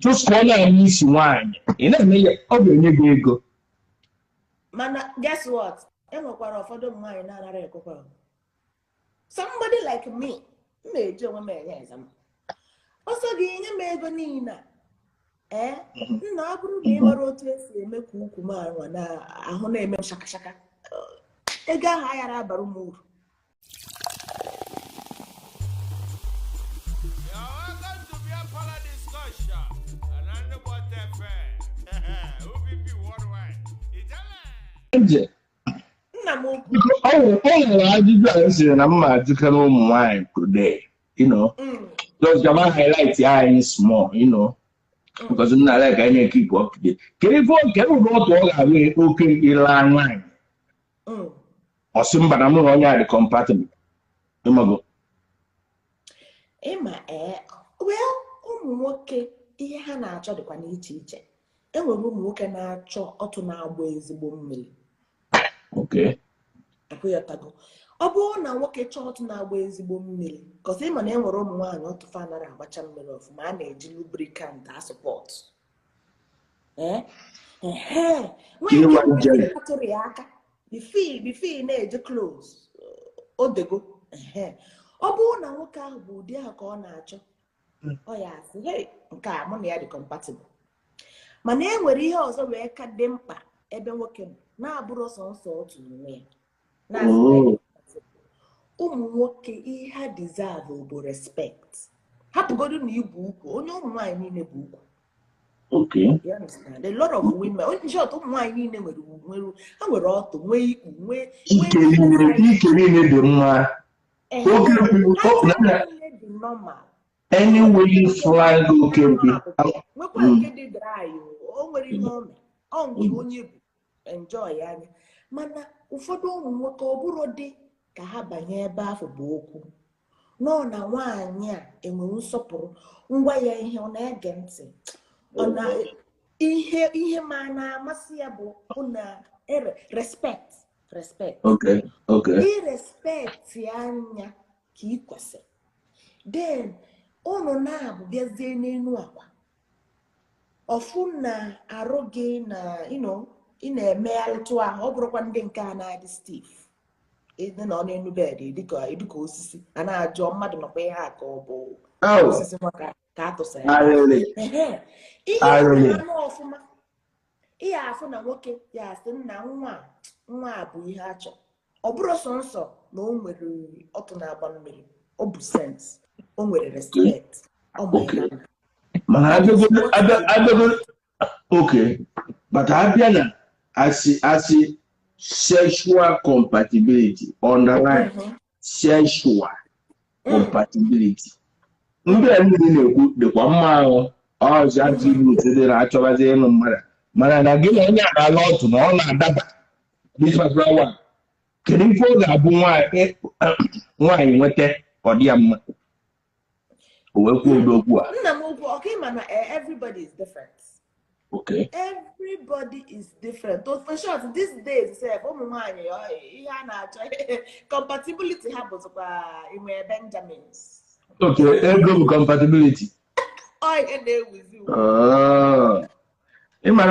just call her Miss Wine. In a minute, of your go. Mana, guess what? Somebody like me, major woman. Also, the ego nina. Na buru na ịmara otu esi eme ka ukwu ma na ahụ na-eme shaka shaka. Ego ahụ ayara abaru m uru. Just gonna highlight the eyes small, because I'm not like I need to keep up to date. Can you go to all away okay in line? Or somebody I'm not compatible. Emma, well, nwoke ihe ha na-achọ dịkwa n'iche iche. Enwere ụmụ nwoke na-achọ otu na-agba ezigbo mmiri. Okay. Akwụyọtago. Ọ bụrụ na nwoke chọọ otu na-agba ezigbo mmiri, because ịma na enwere ụmụ nwaanyị otu fa nara agbacha mmiri ọfụma a na-eji lubricant a support. Nwaanyị atụrụ ya aka. Before na-eji close. Odego. Ọ bụrụ na nwoke ahụ bụ ụdị ahụ ka ọ na-achọ. Ọ ya asị, hey, nke a mụ na ya dị compatible. Mana enwere ihe ọzọ wee ka dị mkpa ebe nwoke na-abụrụ sọnsọ otu n'onwe ya. Ụmụ nwoke ihe ha deserve bụ respect. Hapụgodu na ibu ukwu, onye ụmụ nwaanyị niile bụ ukwu. Okay. You understand? A lot of women, in short, ụmụ nwaanyị niile nwere ha nwere ọtụ, nwee ikpu, nwee ike niile dị mma. Normal. Anyway you fly okay. Nwekwa nke dị dry, o nwere ihe ome. Ọ nke onye bụ enjoy ya. Mana ụfọdụ ụmụ nwoke ọ bụrụ dị ka ha banye ebe afọ bụ okwu. Nọ na nwaanyị a enwere nsọpụrụ, ngwa ya ihe ọ na-ege ntị. Ọ na ihe ma na-amasị ya bụ na respect. Okay. Irespect anya ka ị kwesịrị. Then unu na-abụ bịazie n'elu akwa. Ọfụ na arụ gị na ị na-emegharịtụ ahụ, ọ bụrụkwa ndị nke a na-adị stiff. Ịdị na ọ n'elu bed dịka osisi, a na-ajụ mmadụ nọkwa ihe a ka ọ bụ osisi maka ka atụsara. Ihe na-anụ ọfụma. Ihe afụ na nwoke ya asị nna nwa a bụ ihe a chọrọ. Ọ bụrụ sọnsọ na o nwere ọtụ na-agba mmiri. Ọ bụ sense. O nwere respect. Okay. Okay. But Abiana, I see sexual compatibility underline sexual compatibility. The one attributes that actually no matter. Man, I give any lot to know that this was one. Can you go that why went there or the okay, man, everybody is different. Okay. Everybody is different. For sure, these days, compatibility happens in Benjamins. Okay, ego compatibility. I am there with you. In my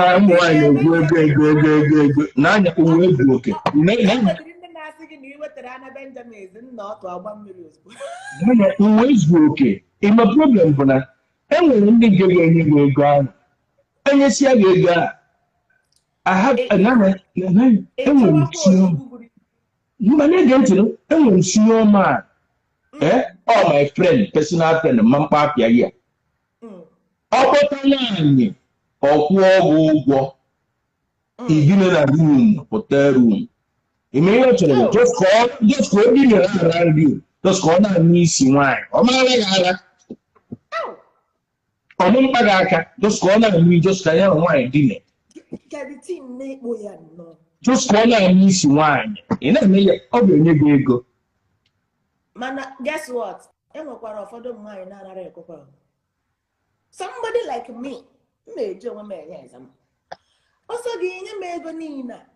problem for that, and when you give any go, and you see a I have another. You man, see your man. Oh, my friend, personal friend, Mampa Pia. Opportunity or war. Even in a room, hotel room. You may actually just call me around you. Just call me see wine. Oh, my God. Just call me just carry wine dinner. Just call me see wine. In a minute, of your go. Man, guess what? Somebody like me, major woman, also getting a ego nina.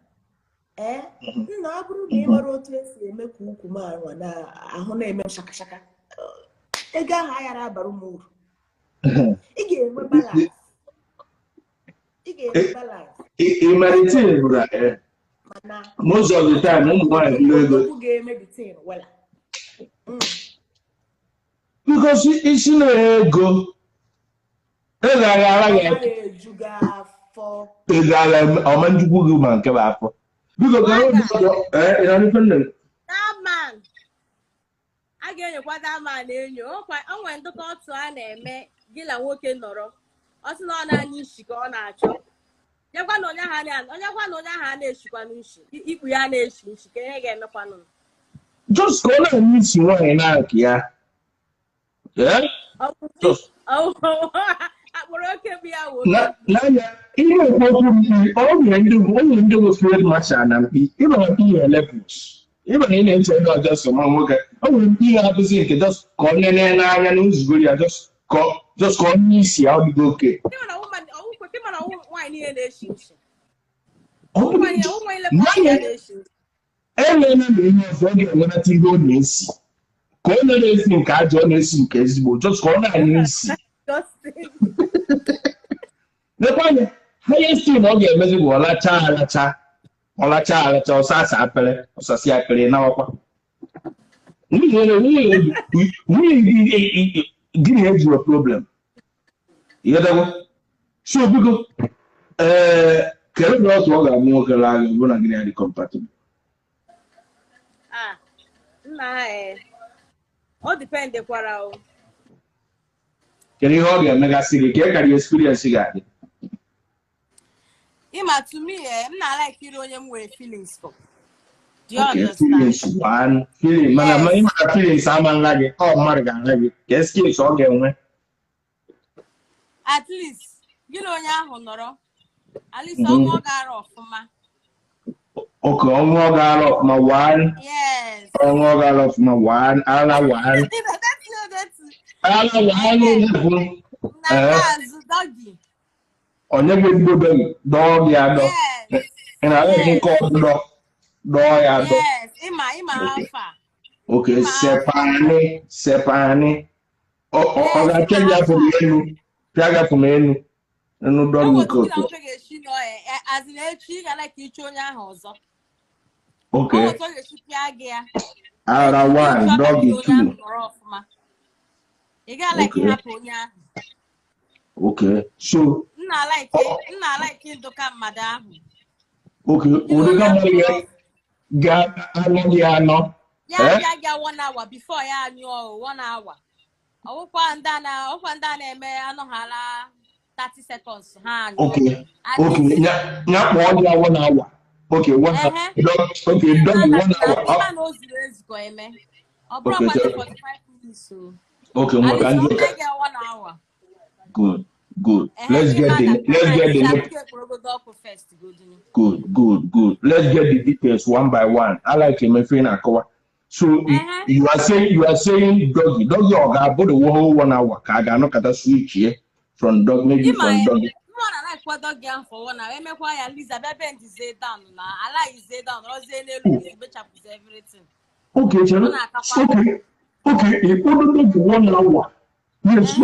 Na buru na ịmara otu esi eme ka ukwu ma na ahụ na-eme shaka shaka. Ego ahụ ayara abaru m uru. Ị ga-enwe balance. balance. Imagine most of the time, because it's in a go. A ga-enyekwa that man enyo o nwere ndụka otu a na-eme gị na nwoke nọrọ ọ sị na ọ na-anya isi ka ọ na-achọ nyekwa na onye ahụ a na-eshikwa n'isi ikpu ya na-eshi nshi ka ihe ga-emekwanụ just go and meet someone na ya akpụrụ oke bụ ya nwoke n'anya ihe okwu ndị field marshal na mpi ịba ihe levels ịba na ị na-eche ndị ọjọọ so ma nwoke o nwere mpi ihe abụzi nke just ka ọ nene n'anya na ozugbo ya just ka onye isi ya ọ dịgo oke elena na ihe ọzọ ọ ga-enweta ihe ọ na-esi ka ọ na-esi nke ajọ ọ na-esi nke ezigbo just ka ọ na-anya isi lekwa anya highest thing ọ ga-emezi bụ ọlacha alacha ọsasa apere ọsasị apere na ọkwa nwunye gịnị ejiro problem ịghọtago so biko kere na otu ọ ga-amụ nwoke la agha bụ na gịnị adị compatible ọ dipendekwara o kedu ihe ọ ga-emegasị gị ka karịa experience ga-adị ịma to me m na-like iri onye m nwere feelings for do you understand feeling mana ịma feelings ama nla gị ọ mmadụ ga-ala gị ka skills ọ ga-enwe at least gị na onye ahụ nọrọ at least ọnwa ọ gara ọfụma okay ọnwa ọ gara ọfụma ọnwa ọ gara ọfụma ala onye bụ ezigbo dọọ gị adọ na-arịghị nke ọdụdọ dọọ ya adọ oke sepani ọ ga-achọ gị afọ elu pịa gafụ m elu enu dọọ gị nke otu oke ara one dọọ gị two ị ga-alike hapụ onye ahụ okay so nna like ndoka mmadụ ahụ okay ụdịka mmadụ ga-anọ ya bịa 1 hour before ya anyụọ 1 hour ọwụkwa ndị a na-eme anọghala 30 seconds ha anyụọ okay ya kpọọ ya 1 hour okay 1 hour okay dog 1 hour ọ na ozuru ezukọ eme ọ bụrụ kwa 45 minutes okay maka ndị good let's get the good let's get the details one by one. I like him if na akọwa so you are saying doggy ọ ga-abụ the whole 1 hour ka ga anọkata switch here from dog maybe from doggy like doggy for 1 hour emekwa ya Liza bebe and say down na ala is down rozie n'elu bechapụzi everything okay if you do 1 hour yes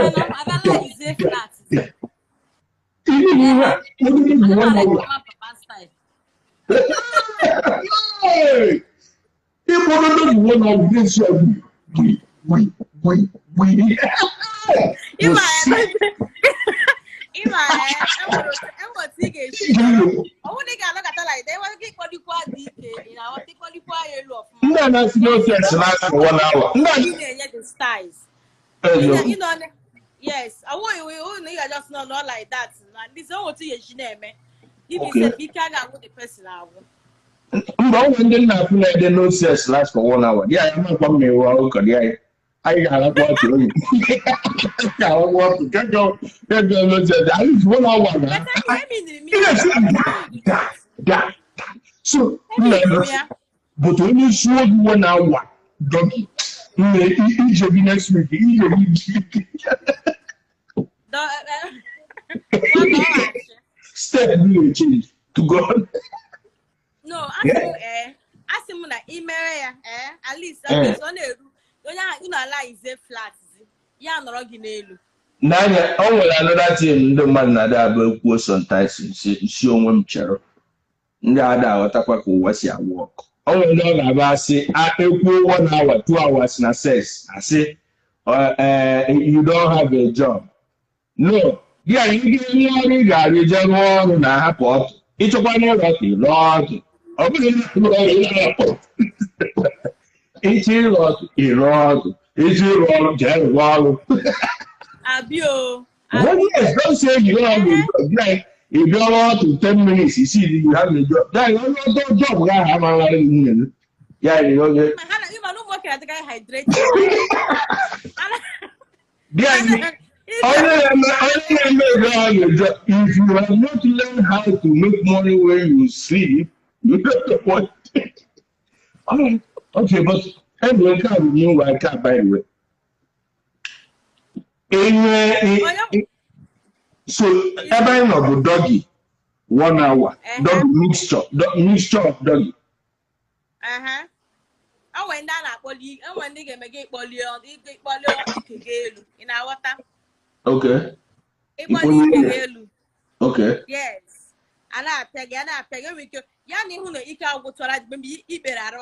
yes, I want you just not like that. This is what you should name. If you say big can go the person now. When they not no sex last for 1 hour. Yeah, I'm not coming here. I got to go. At least 1 hour. So, but when you show 1 hour, doggy. Next week. Step will change to God. No, ask him na email at least on you know like is flat. Ya nọrọ gị n'elu. N'anya, o nwere another thing ndị mmadụ na-ada abụ ekwuo sometimes nsi onwe m chere. Ndị ada aghọtakwa ka ụwa si awụ ọkụ. O nwere ndị ọ ga-abụ asị ekwuo 1 hour 2 hours na sex asị you don't have a job. No, ya ihe ọrụ ị ga-arụ ije rụọ ọrụ na-ahapụ ọtụ. Ịchọkwa n'ụlọ ọtụ ịlụọ ọtụ. Ọ bụrụ ịchọ ịlụ ọtụ ịlụọ ọtụ. Ịchọ ịrụ ọrụ jee rụọ ọrụ. Abio. Well, yes, don't say you don't have a job. Like, if you're out to 10 minutes, you see you have a job. Like, don't job, guy, I'm not going. Yeah, you know. You don't work at the guy hydrated. Yeah, if you have not learned how to make money when you sleep, you don't know what. Okay, but anyway, can't you? I can't by the way. So every of doggy 1 hour dog mixture of doggy. I went down at Polly. I went to get Polly in our water. Okay. Okay. Yes. And I peg with you. Yanni who know Ika go to like maybe eat better.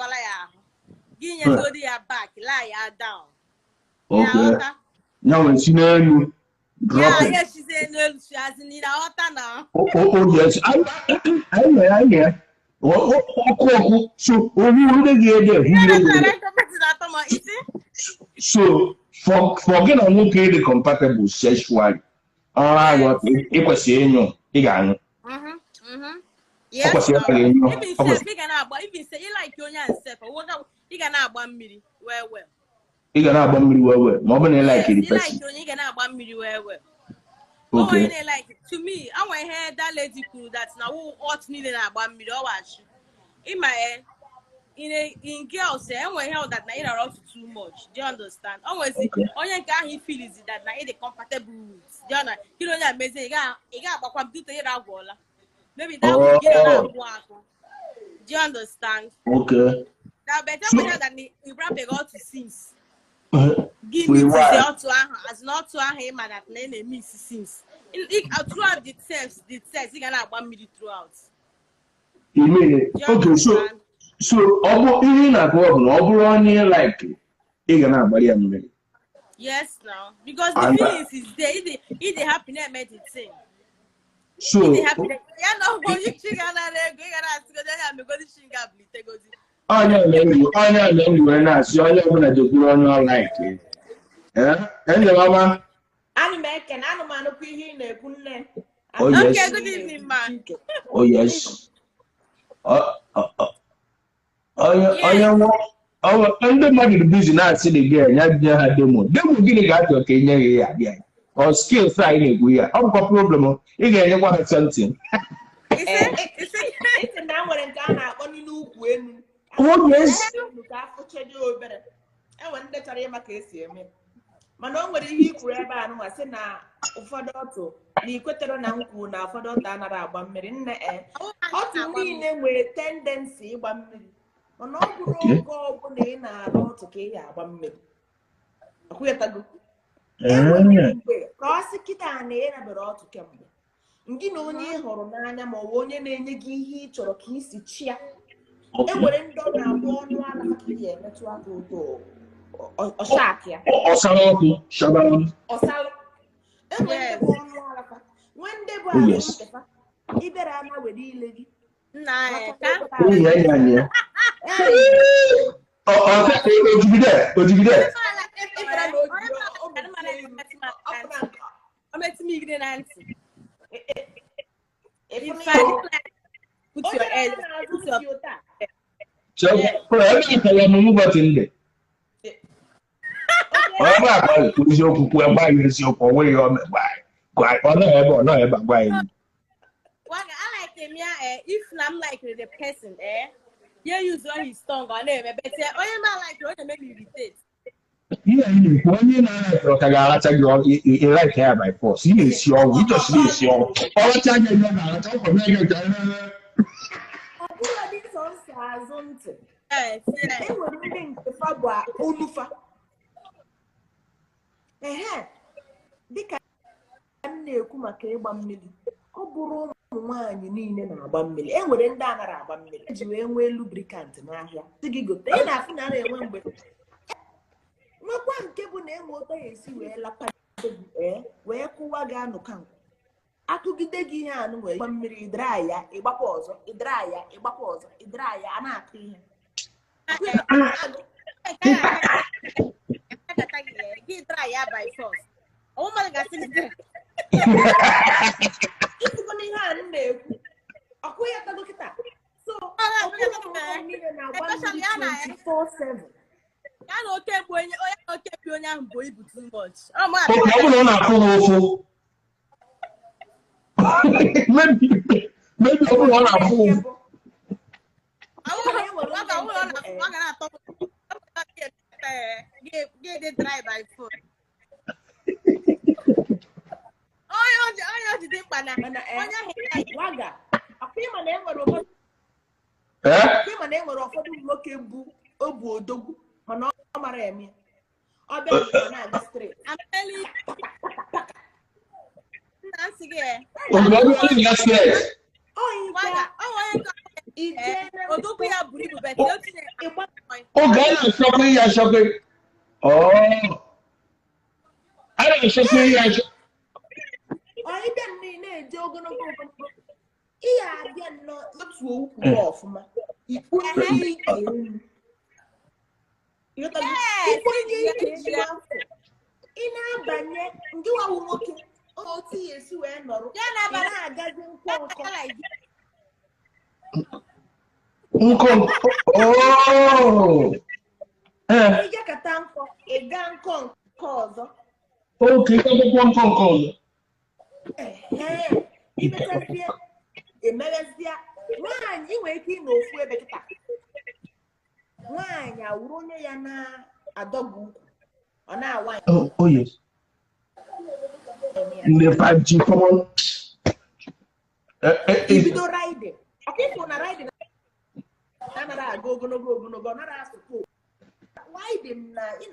Give you back, lie down. Okay. Now when she know drop it. Yes, she said no, she hasn't need a water now. Oh yes, I'm here. So so forget on okay the compatible sexually. What it was saying you got. Yes, even say you like your yourself, or what you can have 1 million. Well. You can have 1 million well. More than like it. You like you can have 1 million well. Okay. Oh, like to me, I want to hear that lady cool that's now who ought needing about 1 million. In my head, in girls, I want to hear that now are also too much. Do you understand? Always, only guy he feels that now the compatible rules. Do you know that amazing? You got about to take that wall. Maybe that will get that work. Do you understand? Okay. Now better than the wrap it all to since. Give me as not to him and that name miss since. Throughout the text, he can have 1 million throughout. Okay, so even at work, like he can have money. Yes, now because the feelings is there. If they happy, they made it same. So they happy. Yeah, no, but you chicken and they go and because the chicken goes. I know when I see all you're gonna do on like it. Yeah, and the mama. I'm making animal opinion. Oh, yes. Okay, good evening, man. Oh, yes. And the money busy now, see the girl, not the demo. Demo getting out of Kenya, or skill signing. We are no problem. You get one something. It's an hour and Ghana only look when. Oh, yes. I want to tell you my case here. Manon, what he grab and was in a Fodotto, the Quetero Nanku, now Fodotana, 1 million. How to mean with tendency 1 million. Manon go in a road to Kaya 1 million. A queer tago. Cross the kita and air about to come. Ngino Horonana, Mowonia, and Negi, or Kiss, Chia. E nwere ndị ọ na-abụ ọnụ ala ka ihe emetụ aka ụtọ ọshakia ọsalọkụ shabara ọsalụ e nwere ndị bụ ọnụ ala ka ndị bụ ala ibere ana were ile gị nna ya ojigide o metụ m igide na ntị put your head. So, I'm moving there. I'm not going to your cook by yourself away on the back. Quite on ever, no, ever by. Well, I like him, yeah. If I'm like the person, you use all his tongue on him, but oh, you like you make me irritate. Yeah, when you know, you like hair by force. He is young, you just is young. All the time you're not talking about yes, they were reading the Fabwa Ulufa. na-ekwu maka ịgba mmiri ọ bụrụ ụmụ nwaanyị niile na-agba mmiri enwere ndị anara agba mmiri eji wee nwee lubricant n'ahịa si gị gote ị na-afụ na enwe mgbe nwekwa nke bụ na enwe ụtọ ya esi wee lapa wee kụwa gị anụ ka nkụ akụgide gị ihe anụ wee gba mmiri idra ya ịgbakwa ọzọ idra ya ịgbakwa ọzọ idra ya a na-akụ ihe gị dry ya by force ọ mmadụ ga-asị gị ịfụgo n'ihe a m na-ekwu ọkụ ya tago kịta so niile na-agba mmiri 24/7 ya na oke bụ onye na oke bi onye ahụ bụ ibu too much ọ bụrụ na ọ na-afụ ụfụ maybe ọ bụrụ na ọ na-afụ ụfụ get dry by foot. Onye jide mkpa na waga akwa na enwere ụfọdụ nwoke bụ obu odogwu mana ọ mara eme ọ bịa na-aga straight odogwu ya buru ibu bete oge a na-achọkwa ya achọkwa a na-achọkwa ya achọkwa ịbịa na-eje ogologo ihe abịa nnọọ otu okwu ọfụma ikwu ihe ike elu ikwu ihe ike elu afọ ị na-abanye ndị wawu nwoke otu ya esi wee nọrọ ị na-agazi nkọ ijekata nkọ ịga nkọ nke ọzọ oke akwụkwọ nkọ ọzọ imechazie emeghezia nwaanyị nwere ike ịnọ ofu ebe kịta nwaanyị awụrụ onye ya na-adọgbu ukwu ọ na-awanye ibido riding ọkịfụ na riding anaghị aga ogologo ọ nara asụpụ riding na ị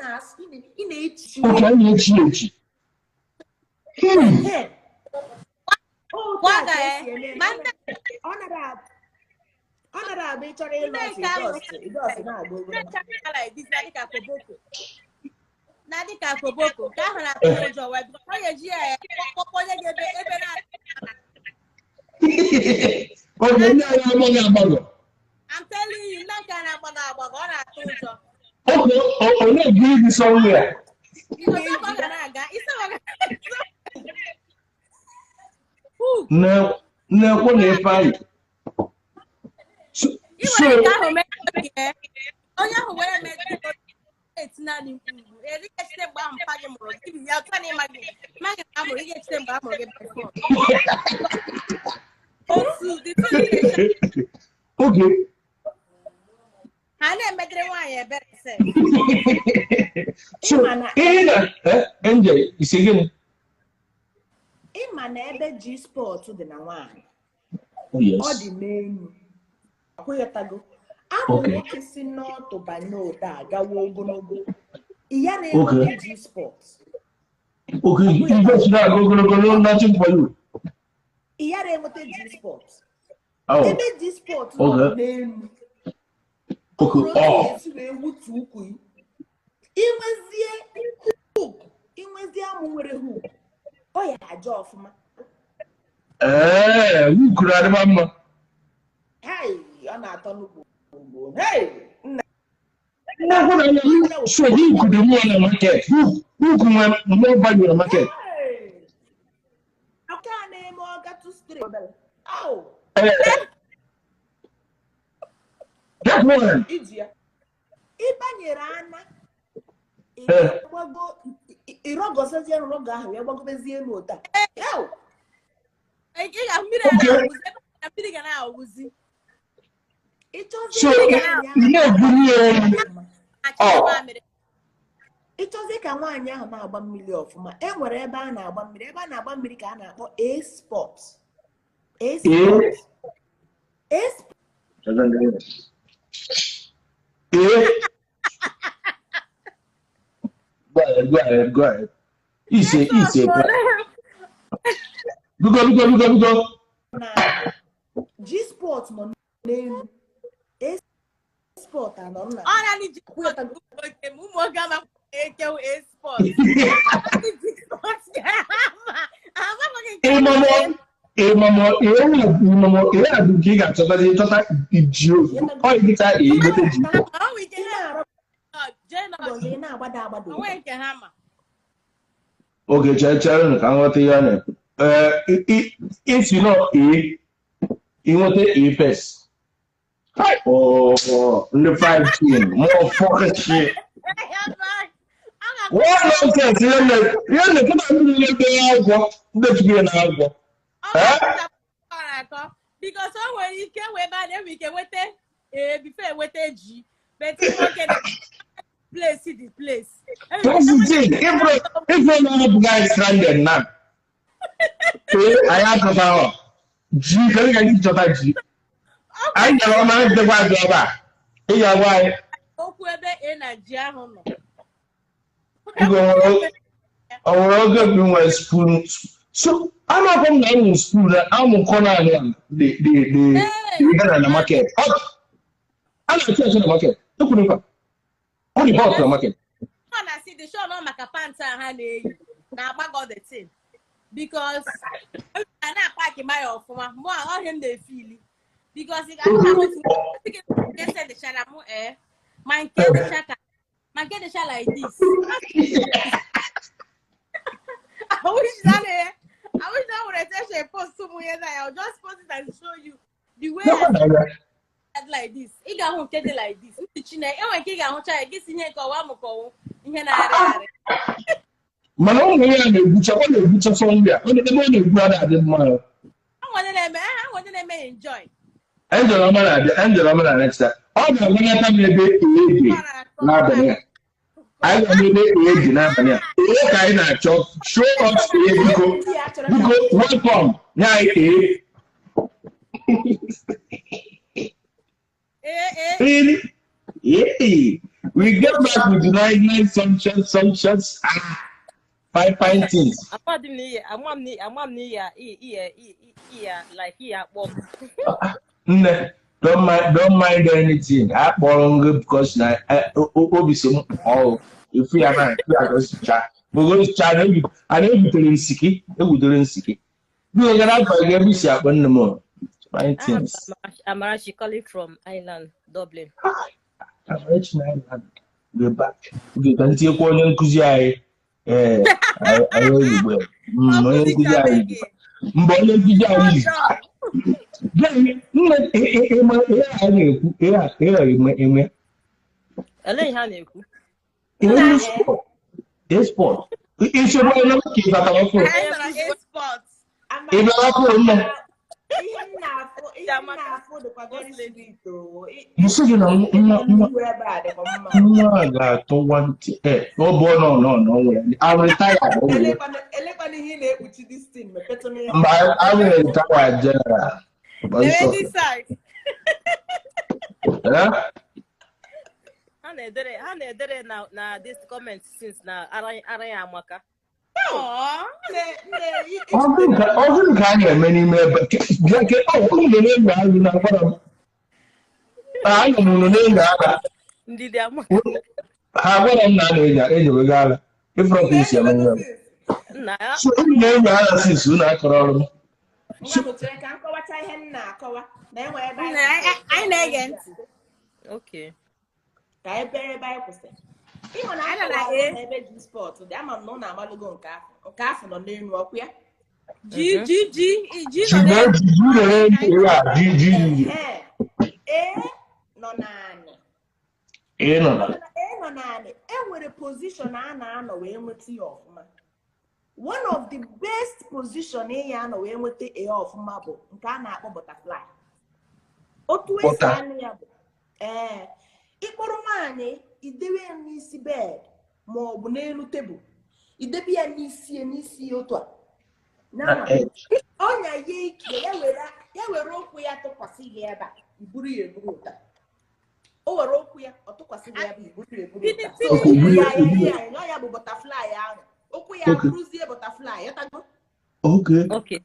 na-echi ọ nara abụ ịchọrọ ịlụ ọsị na-agba ogologo na dịka koboko ka ahụ na-atụ ụjọ wee ọ ga-eji ya kpọkpọ onye ga-ebe ebe na I'm telling you, not gonna agbago ọ na-atụ ụjọ. Okay, give you somewhere. No, what if I? So, onye ahụ were mee etinali mkpugbu eri echite mgbe ahụ mpa gị mụrụ gị ya ọtọ na ịma gị ma gị amụrụ ihe echite mgbe amụrụ gị before otu dị okay. Ha na-emedere nwaanyị ebere sef. So, Angel, isi gịnị? Ịma na ebe G sport dị na nwaanyị ọ dị n'elu akwụghịtago abụ nwoke si n'ọtụ banye ụda agawa ogologo ya na-enweta G sport ya na-enweta G sport ebe G sport nọ n'elu esi wee wutu ukwu inwezie hook inwezie amụ nwere hook ọ ya aja ọfụma hook na-adịba mma ọ na-atọ n'ugbo so hook dị mma na market hook nwere more value na market aka na-eme ọgatụ straight that one ịbanyere ana ịrọgọsazie nrọgọ ahụ ya gbagobezie elu ụta mmiri ga na-awụzi ịchọzie ka nwaanyị ahụ na-agba mmiri ọfụma e nwere ebe a na-agba mmiri ka a na-akpọ A-spot Go ahead. Easy. Bigo. G-Sport nọ n'elu. A-Sport anọ nna. Ọ na-adị G-Sport ụmụ nwoke ama ekewu A-Sport. Imamo, you got to Iju. Oh, you got okay, Charon, come what the if you know A, you want the A first. Oh, the 5 team, more focus shit. What nonsense? You're let's be an album. Because when you can wear bad, we can wait before with a G, but okay, place the place. That's the thing. If you know guys stranded now, I have to go. G, can you get each other G? I don't know the wife over. Here, why? Oh, whether in a jam. Our girl was spoon. So I'm not going to in school that I'm on corner the the market. I'm not in the market. Look at only bought the market. I see the show no make a pants and honey. Now I got the thing. Because I not pack in my offer. More all him they feel it. Because if I don't say the shall air, my get the shall like this. I wish that when I tell you post somewhere that I'll just post it and show you the way I like this. It got get it like this. I can't try get in here go one in here. Malone, the butcher from there. Only the money brother at the mile. I want them to enjoy. Angela next time. All the money can be a I don't need a age now. Kind of chop, show us because welcome. Yeah, really? Yeah. We get back with the 99 some shots. 5 things. Don't mind anything. I borrow because now obviously all if we are not just chat. We go to chat I know you doing sicky, you doing sicky. You are not by every shop on the more. 5 things. I'm actually calling from Ireland, Dublin. I'm rich man. We're back. We can see a corner because I really will. Sport. It's your boy no keep at all. Sports. You said you know to one no boy no I'm retired. I will retire general. How they now this comment since now Arayamaka. Oh, kind of many but I don't know. Did I how I'm not in regala. If from this so name analysis soon I can okay. I don't know G-Sport. I'm not Malagon Castle on the walk. G. With a position I know with you. One of the best position I know with the of marble, Ghana butterfly. Ikoromane idewe n'isi bed ma ọ bụ n'elu table idebi ya n'isi otu a na onya ye ike ya were okwu ya tụkwasị gị ebe a iburu ya eburu ụta o were okwu ya ọ tụkwasị gị ebe iburu ya eburu ụta so ya bụ butterfly ahụ okwu ya bụrụzie butterfly ya tago Okay.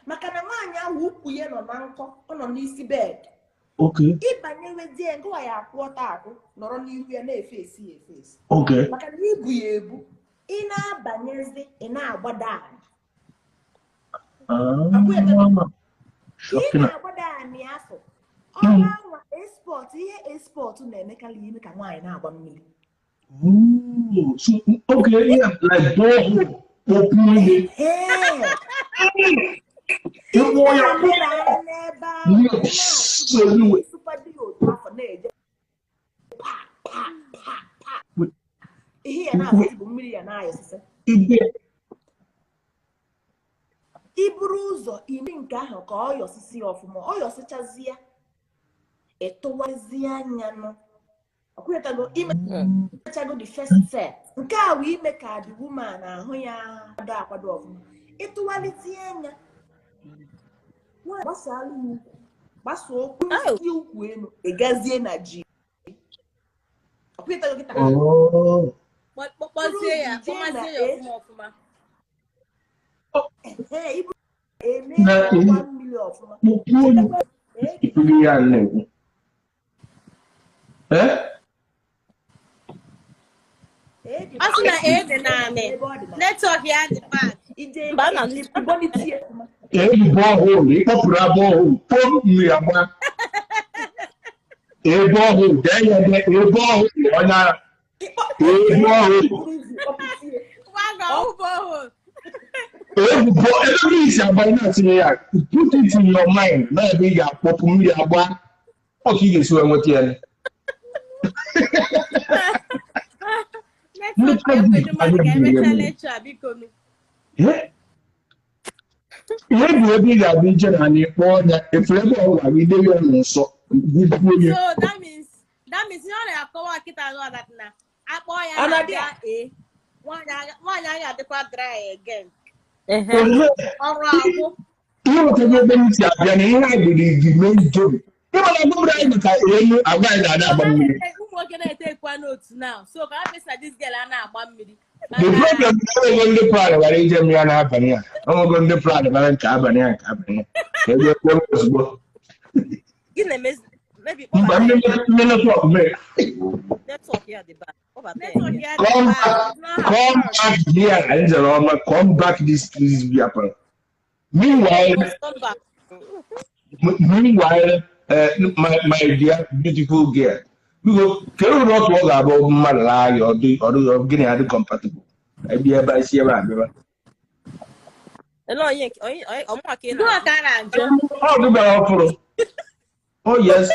Maka na nwaanyị ahụ ukwu ya nọ na nkọ, ọ nọ n'isi bed. Ịbanye die nke ya akwụọta akwụ nọrọ n'ihu ya na-efe esi. Maka na ibu ya ebu, ị na-abanyezi, ị na-agbada anyị. Ị na-agbada anyị afọ. Ọrụ anwa export, ihe export na-emekarị ime ka nwaanyị na-agba mmiri. So, yeah, like borehole. Open iburu ụzọ ime nke ahụ ka ọ yọsisi ọfụma, ọ yọsịchazie etowezi anya nọ ọkwetago imechago the first set nke a wee ime ka the woman ahụ ya akwado ọfụma ịtụwalite anya nwa gbasara ukwu gbasa okwu isi ukwu elu ịgazie na ji ọkwetago kịta kpọzie ya ọfụma ibu eme kwa mmiri ọfụma asị na ede na anị netwọk ya dị bad ebubo ọhụrụ ịkpọpụrụ abụọ ọhụrụ pom mmiri agba ebe ọhụrụ dee ya ebe ọhụrụ onye ara ebe ọhụrụ ebubo ebe isi agba na-atinye ya put it in your mind na ebe ị ga-akpọpụ mmiri agba ọka ị ga-esi wee nweta ya ihe bụ ebe ị ga-abụ ije na anyị kpọọ ya efere ebe ọ gwara ide ya n'ụsọ so that means ọ na-akọwa kịta na akpọ ya na nwaanyị anyị adịkwa dry again ọrụ agwụ ihe wetara ebe m si abịa na ihe a dịrị gị mee njobi ịmana gbụbụrụ anyị maka elu agwa anyị na-ada agba mmiri ụmụ nwoke na-etekwa n'otu now so ka ha pesa dis girl a na-agba mmiri the problem enwego ndị plan gara ije mmiri n'abalị a enwego ndị plan gara nke abalị a ebe ekpere ozugbo mba ndị netwọk mee come back here anyị zara ọma come back this please bịa para meanwhile my dear beautiful girl biko kedu ụlọ otu ọ ga-abụ mmadụ n'ahịa ọdụ gịnị adị compatible ebi ebe isi ebe abịaba ọ dụbara ọfụrụ oh yes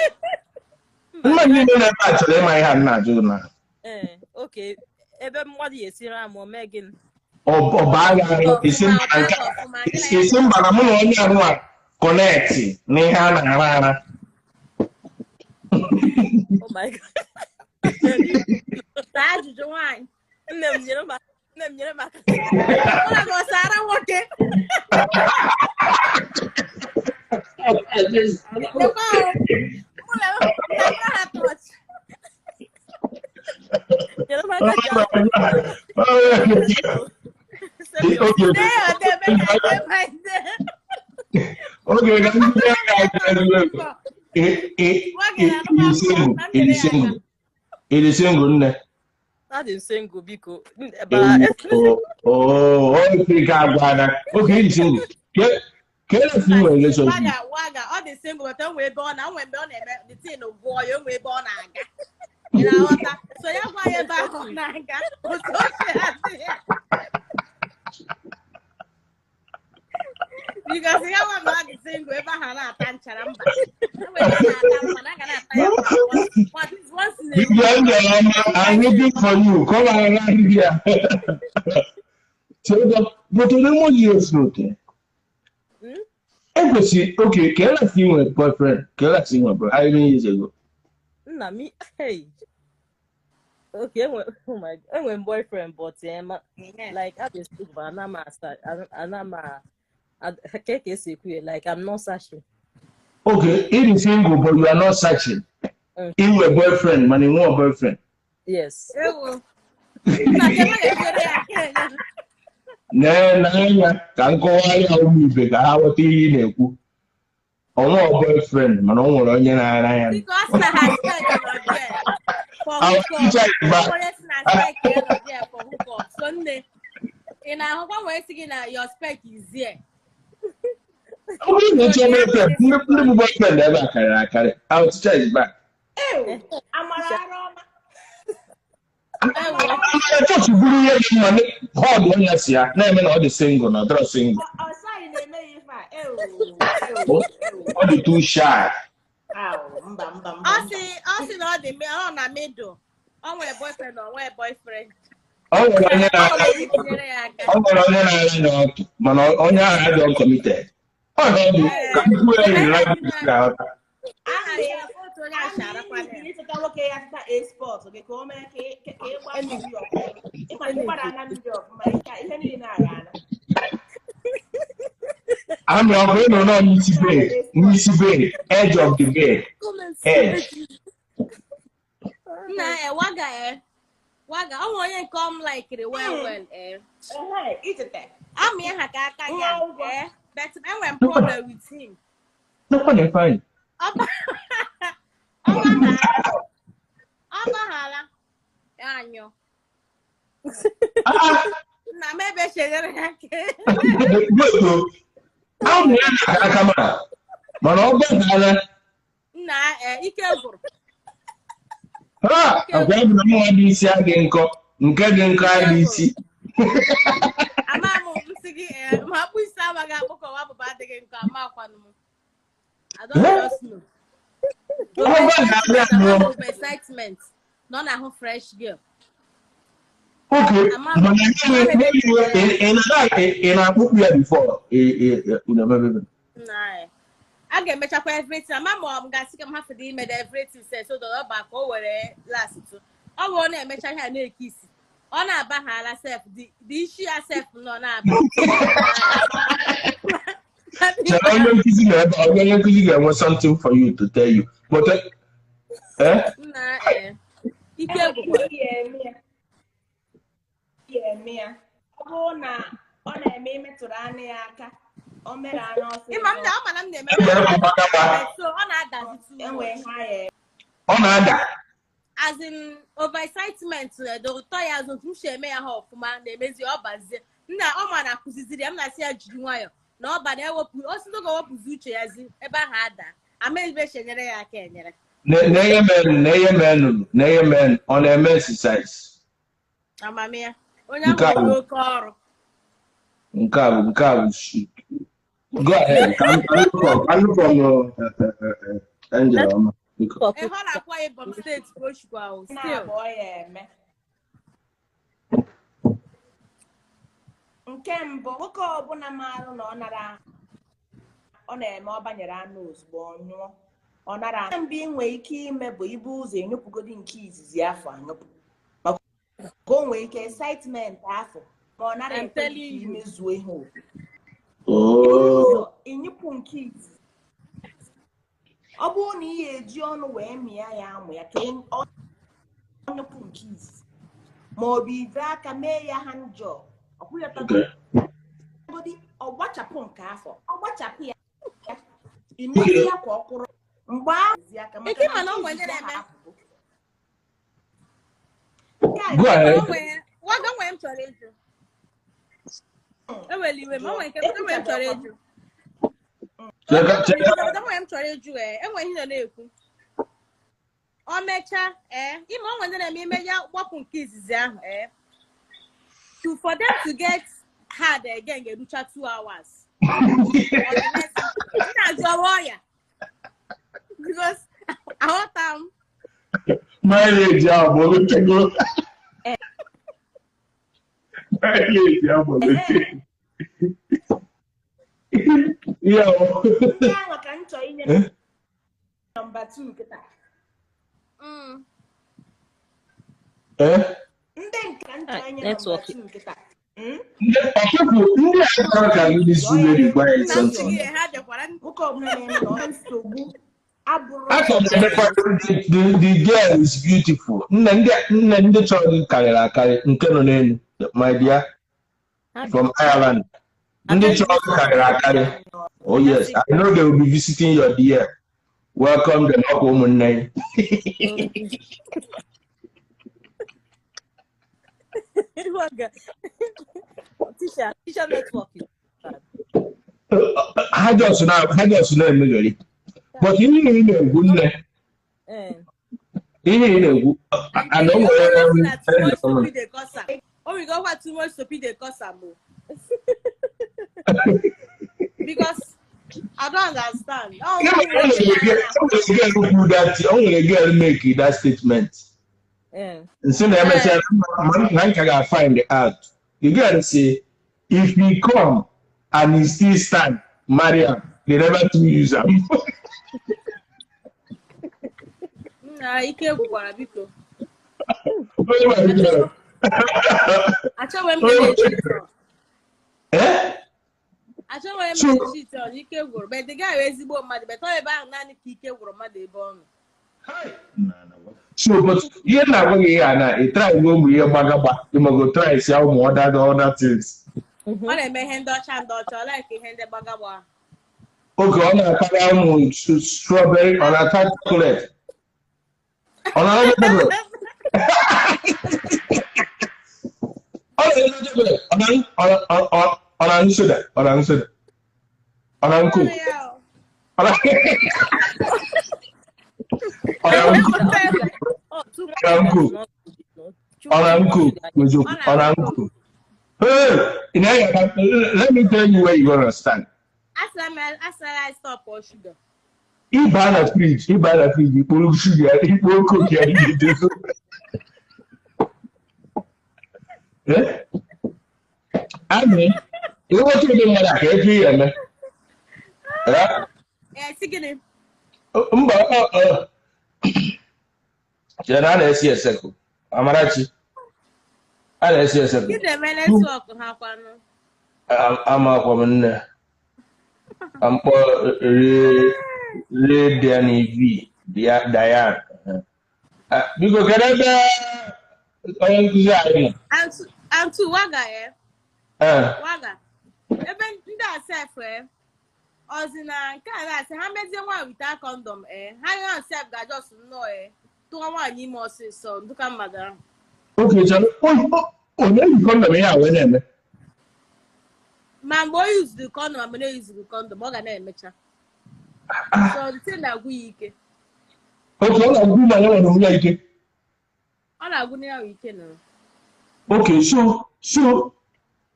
mma niile na-ebe a chọrọ ịma ihe a na-ajụ na ebe mmadụ ya esiri amụ mee gịnị ọba agha isi mba na mụ na onye ahụ a kọnekti n'ihe a na-ara ara oh my god ajụjụ nwaanyị nne m nyere m aka ụlọ gọsara nwoke it is single nne that is single biko okay it is single waga ọ dị single but o nwee ebe ọ na-enwe mgbe ọ na-eme the thing bụ ya o nwee ebe ọ na-aga ị na-aghọta so ya gwa ya ebe ahụ ọ na-aga otu o si adị ya because ya nwa ma ọ dị single ebe ahụ na-ata nchara mba na-ata mma na aga na-ata ya I'm looking for you. Come around here. So, but the more years, okay. Okay, can I see my boyfriend? Can I see my boyfriend? How many years ago? Nah, me. Hey. Okay, oh my, I went boyfriend, but like I just speak, but like I'm not searching. Okay, it is single, but you are not searching. In your boyfriend, man, in one boyfriend. Yes. n'anya ka nkọwa ya ụmụ ibe ka ha ghọta ihe ị na-ekwu ọnwa boyfriend mana ọ nwere onye na-ara ya because na her spec nọ there for hookup onye si na spec ya nọ there for hookup so nne ị na-ahụkwa wee sị gị na your spec is there ọ bụrụ na ịchọ boyfriend ndị bụ boyfriend ebe a karịrị akarị our teacher is back amara arọma chọọchị buru ihe dị mma họdụ onye si ya na-eme na ọ dị single na ọdọrọ single ọ dị too shy ọ sị na ọ na middle ọ nwere boyfriend ọ nwere boyfriend ọ nwere onye na-ara ya ọkụ mana onye ahụ adị uncommitted ọ dị ka mkpụrụ enyi na ga-aghọta ịchọta nwoke ya chọta export gị ka o mee ka ịgba mmiri ọfụma ịgbara ana mmiri ọfụma ihe niile na-aga ana amị ọ bụrụ na ọ n'isi bed edge of the bed edge nna waga ọ nwere onye nke ọm laikiri well amị ha ka aka ya but enwere problem with him ọ gbaghara anyụ nna m ebe chere ya ahụ ya aka mana ọ gbaghara nna ike gwụrụ agwa bụ na mụnwa dị isi adị nkọ nke dị nkọ adị isi ama m nsị gị ma akpụ isi amaghị akpụkọwa abụba adịghị nkọ ama akwanụ m I don't just know. Excitement. None of her fresh girl. Okay. In a book here before. Nah. I get mecha for everything. My mom got sick of half the email everything says so the back over last two. I want to mecha her no kiss. On a baha herself. The issue herself no na. I'm want something for you to tell you. But ọ na-eme metụrụ anya ya aka o mere anya ọsọ ọ na-ada as in overexcitement the ụtọ ya azụ m eme ya ha ọfụma na-emezi ọbazie nna ọ ma na akụziziri ya m na-asị ya jiri nwayọ na ọba na-ewepụ osisi oge wepụzi uche ya zi ebe ahụ ada amaghịbe chenyere ya aka enyere na-enye men ọ na-eme exercise amamiya onye ahụ oke ọrụ nke a bụ go ahead Angela ebe ọ na-akwa Ibom steeti ka o chikwa ahụ nke mbụ nwoke ọbụla marụ na ọ na-eme ọ banyere anụ ozugbo ọ nyụọ ọ nara mbụ inwe ike ime bụ ibu ụzọ enyepụgodi nke izizi afọ anyụpụ maka ka o nwee ike excitement afọ ma ọ nara imezuo ihe okwu enyepụ nke izizi ọ bụrụ na ihe eji ọnụ wee mịa ya amụ ya ka ọ nyepụ nke izizi ma ọ bụ ibe aka mee ya handjob ọ gbachapụ nke afọ ọ gbachapụ ya imezi ya kwa ọkwụrụ mgbe ahụzi aka maka na waga nwere m chọrọ ịjụ eweliwe m onwe nke enwere m chọrọ ịjụ enwe ihe na-ekwu o mechaa ime onwe ndị na-eme ime ya gbapụ nke izizi ahụ for them to get hard again ga-erucha 2 hours because aghọta m mileage agbọlotego mileage agbọlotego ya ka m chọọ inye nọmba 2 kịta ndị nke m chọọ inye nọmba 2 kịta ndị a ka ndị siri gwa ya something nwoke ọbụla na-eme nsogbu the girl is beautiful. Nne ndị chọrọ gị karịrị akarị nke nọ n'elu my dear from Ireland. Ndị chọrọ karịrị akarị. Oh yes, I know they will be visiting your dear. Welcome them up, woman. Teacher network. I just know immediately. But you need a good name. You need a good. I know oh, we got what too much to be the Cosamo. Because I don't understand. I'm gonna get make that statement. And so I can find it out. You gotta say, if he come and he still stand, Mariam, they never to use him. I can't go on a bit. I tell him I tell him cheat on you can't go, but the guy is about mad, but all about nanny kike or mad born. So, but you're not going to try to go with your bagaba. You must go try to sell more than other things. What I may hand Dutch and Dutch, I like a hand the bagaba. Okay, on a strawberry, on a chocolate. On another chocolate. On soda. On soda. On uncle. Uncle. Hey, let me tell you where you're gonna stand. I stop for sugar. He buy a fridge, he put sugar, he put cookie. I mean, you want to do that every year, man. Yeah, singing. General SCS. Amarachi. SCS. Give them a network. I'm a woman. I'm for Diane V. Diane. Because I'm too waga. Waga. Even that self. Ozina, can how many one without condom? How you accept that just know? To one you must say so. Look at madam. Okay, so you condom here when man boy use the condom, I'm gonna use the condom. More than a mecha. So the thing that we can. Okay, all I'm good, I don't like it. All I'm good now we can. Okay, so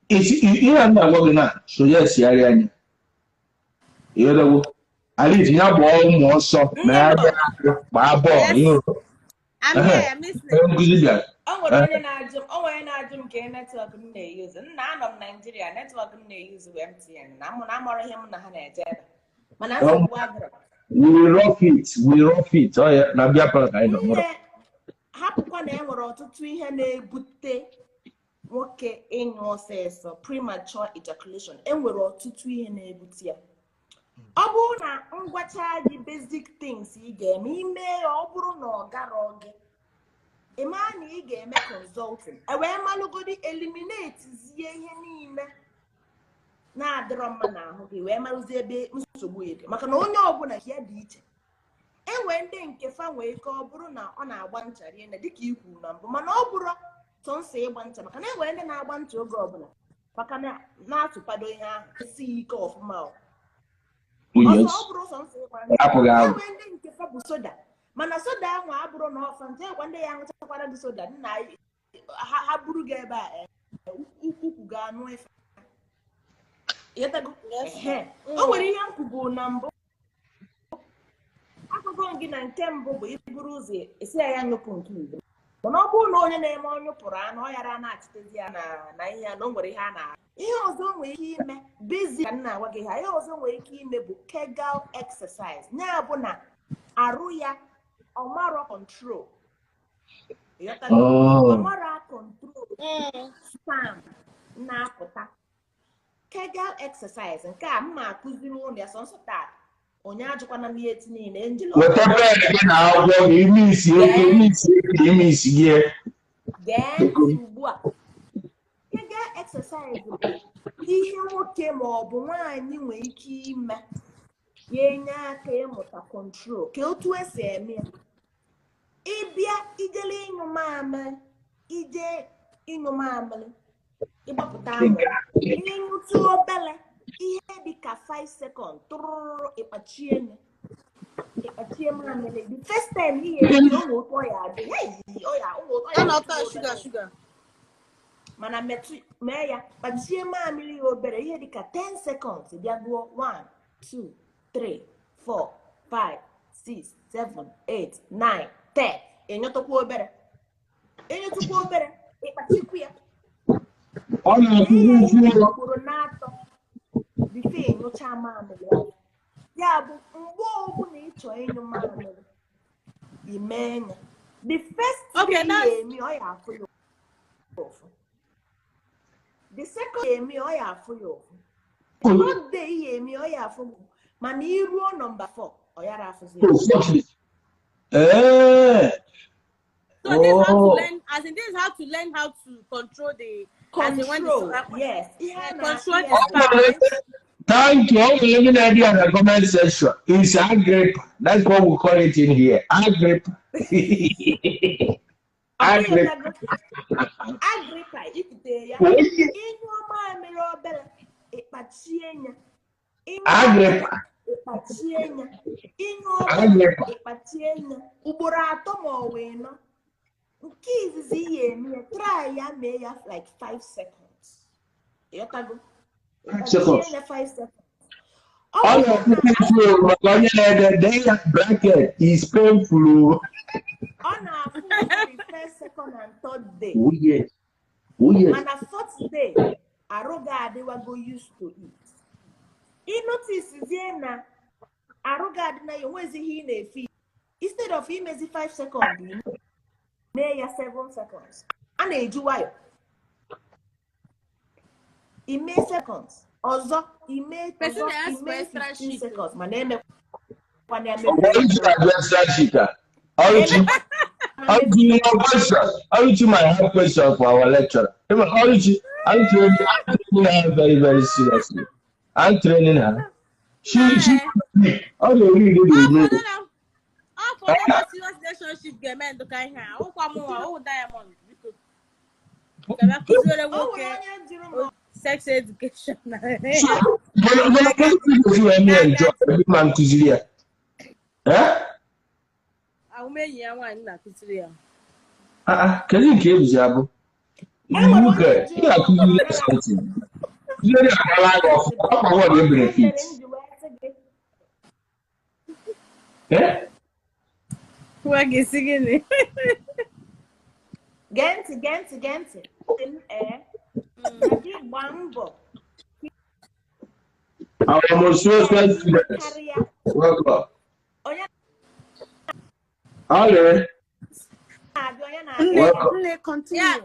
it's you and that working now. So yes, yeah. You know, at least you have one more so. My boy, you know. I'm listening. Oh, when I do get network they use, and none of Nigeria network they use MTN. I'm already him in the we rough it. Oh, yeah, Nabia, I know. Hapụkwa na enwere ọtụtụ ihe na-ebute nwoke ịnyụ ọsịsọ premature ejaculation. Enwere ọtụtụ ihe na-ebute ya. Ọ bụrụ na ngwacha gị basic things ị ga-eme ime ya ọ bụrụ na ọ gara gị ịma na ị ga-eme consulting wee malụgodi eliminate zie ihe niile na-adịrọ mma n'ahụ gị wee malụzie ebe nsogbu dị maka na onye ọbụla ya dị iche. Enwe ndị nke fa nwee ike ọ bụrụ na ọ na-agba ncha rinne dịka ikwu na mbụ mana ọ bụrụ sọnsọ ịgba ncha maka na enwere ndị na-agba ncha oge ọbụla maka na na-atụpado ihe ahụ esighị ike ọfụma ọsọ ọ bụrụ sọnsọ ịgba ncha enwere ndị nke fa bụ soda mana soda ahụ abụrụ na ọfa nche gwa ndị ya ṅụchakwara gị soda nna ha buru gị ebe a ukwu ga-anụ efe o nwere ihe nkwubu na mbụ akụkọ gị na nke mbụ bụ iburu ụzọ esi ya nyụpụ nke igbo mana ọ bụrụ na onye na-eme ọnyụpụrụ anụ ọ yara na-achịtezi ya na ihe ya na o nwere ihe a na ihe ọzọ nwere ike ime bizi ka nna agwa gị ha ihe ọzọ nwere ike ime bụ Kegel exercise ya bụ na arụ ya ọmara control ọmara control sperm na-apụta Kegel exercise nke a mma akụziri ụlọ ya sọnsọ taa onye ajụkwana m ihe niile njilo na-agwọ ime isi gị gee ugbu a Kegel exercise bụ ihe nwoke ma ọ bụ nwaanyị nwere ike ime ya enye aka ịmụta control ka otu esi eme ya. Ịbịa ijele ịnyụ mamịrị ịgbapụta amụrụ ihe nyụtụ obele ihe dịka 5 seconds tụrụrụ ịkpachie mamịrị. The first time ihe ebi ụmụ ụtọ ya adị sugar. Mana mee ya kpachie mamịrị ya obere ihe dịka 10 seconds bịa gụọ 1 2 3 4 5 6 7 8 9 10 enyetụkwa obere ịkpachikwu ya ugboro na-atọ bife enyocha mamịrị ya bụ mgbe ọbụla ịchọ ịnyụ mamịrị ime ya. The first thing emi ọ ya afụ ya ofu. The second emi ọ ya afụ ya ofu. Third day emi ọ ya afụ mana iruo number 4 ọ yara afụzi ya. So this is how to learn, as in this is how to learn how to control the control. Yes. Control the sperm. Thank you. I'm living in the comment section. It's Agrippa. That's what we call it in here. Agrippa. Agrippa. Ikute ya. Inyo mamịrị obere ịkpachie ya. Agrippa. Ịkpachie ya. Inyo obere ịkpachie ya. Ugboro 3 ma ọ wee 4. Nke izizi ihe eme try ya mee ya like 5 seconds. Yotago. 5 seconds. 5 seconds. All of the bracket is painful. On our first, second, and 3rd day. Oh yes. And a 4th day, Aroga they were go used to it. He notices na Aroga na you was he in a fee. Instead of him as 5 seconds, may 7 seconds. And they do why? He made seconds. Also, he made 15 seconds. My name is I'll do your question. I'll do my hard question for our lecturer. I'm very, very seriously. I'm training her. She really for that serious relationship game and the kind here. Oh, diamond. Sex education. Can you give Jabu? You something. You what your benefits. What is singing? Gente. Our most students. Welcome. Ale. Continue. Yeah,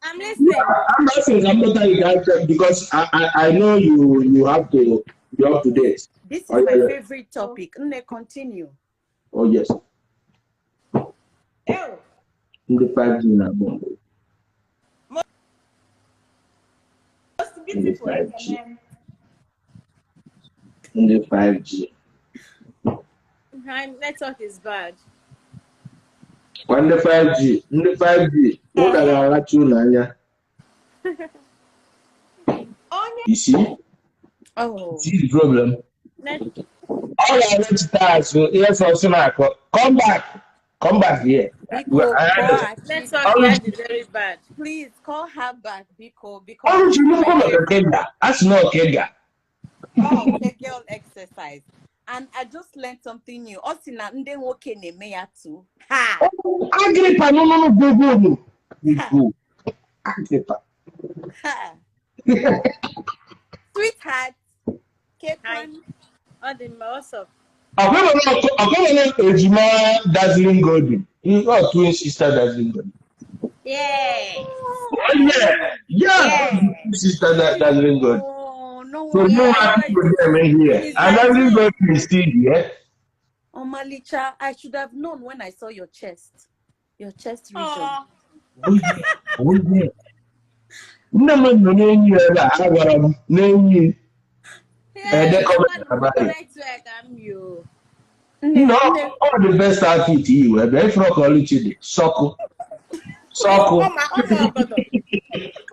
I'm listening. I'm not saying I'm not telling you because I know you have to be up to date. This is my favorite topic. Continue. Oh yes. In the 5G now. Most beautiful. In the 5G. Network is bad. When the 5G, what are I like you, Nanya? You see? Oh, See the problem. All I want to tell you, yes, also come back here. Network here is very bad. please call her back, Biko. Oh, you know, come on, Kega. That's not Kega. Oh, Kegel exercise. And I just learned something new. Osina nde woke ne meya too. Ha! Agrippa, no, go. Agrippa. Ha! Sweetheart. Kekwan. What's up? I'm going to Ejima Dazzling Golden. You got twin sister Dazzling Golden. Yeah. Yeah. Sister Dazzling Golden. Oh, no. So you have to put them in here. And Dazzling Golden is still here. Oh, Malicha, I should have known when I saw your chest. Your chest region. Oh, yeah. nne m nọ n'enyi ebe a agwara m n'enyi edekọment abalị nna ọ dị best outfit iwu ebe efere ka ọlụchi dị sọkụ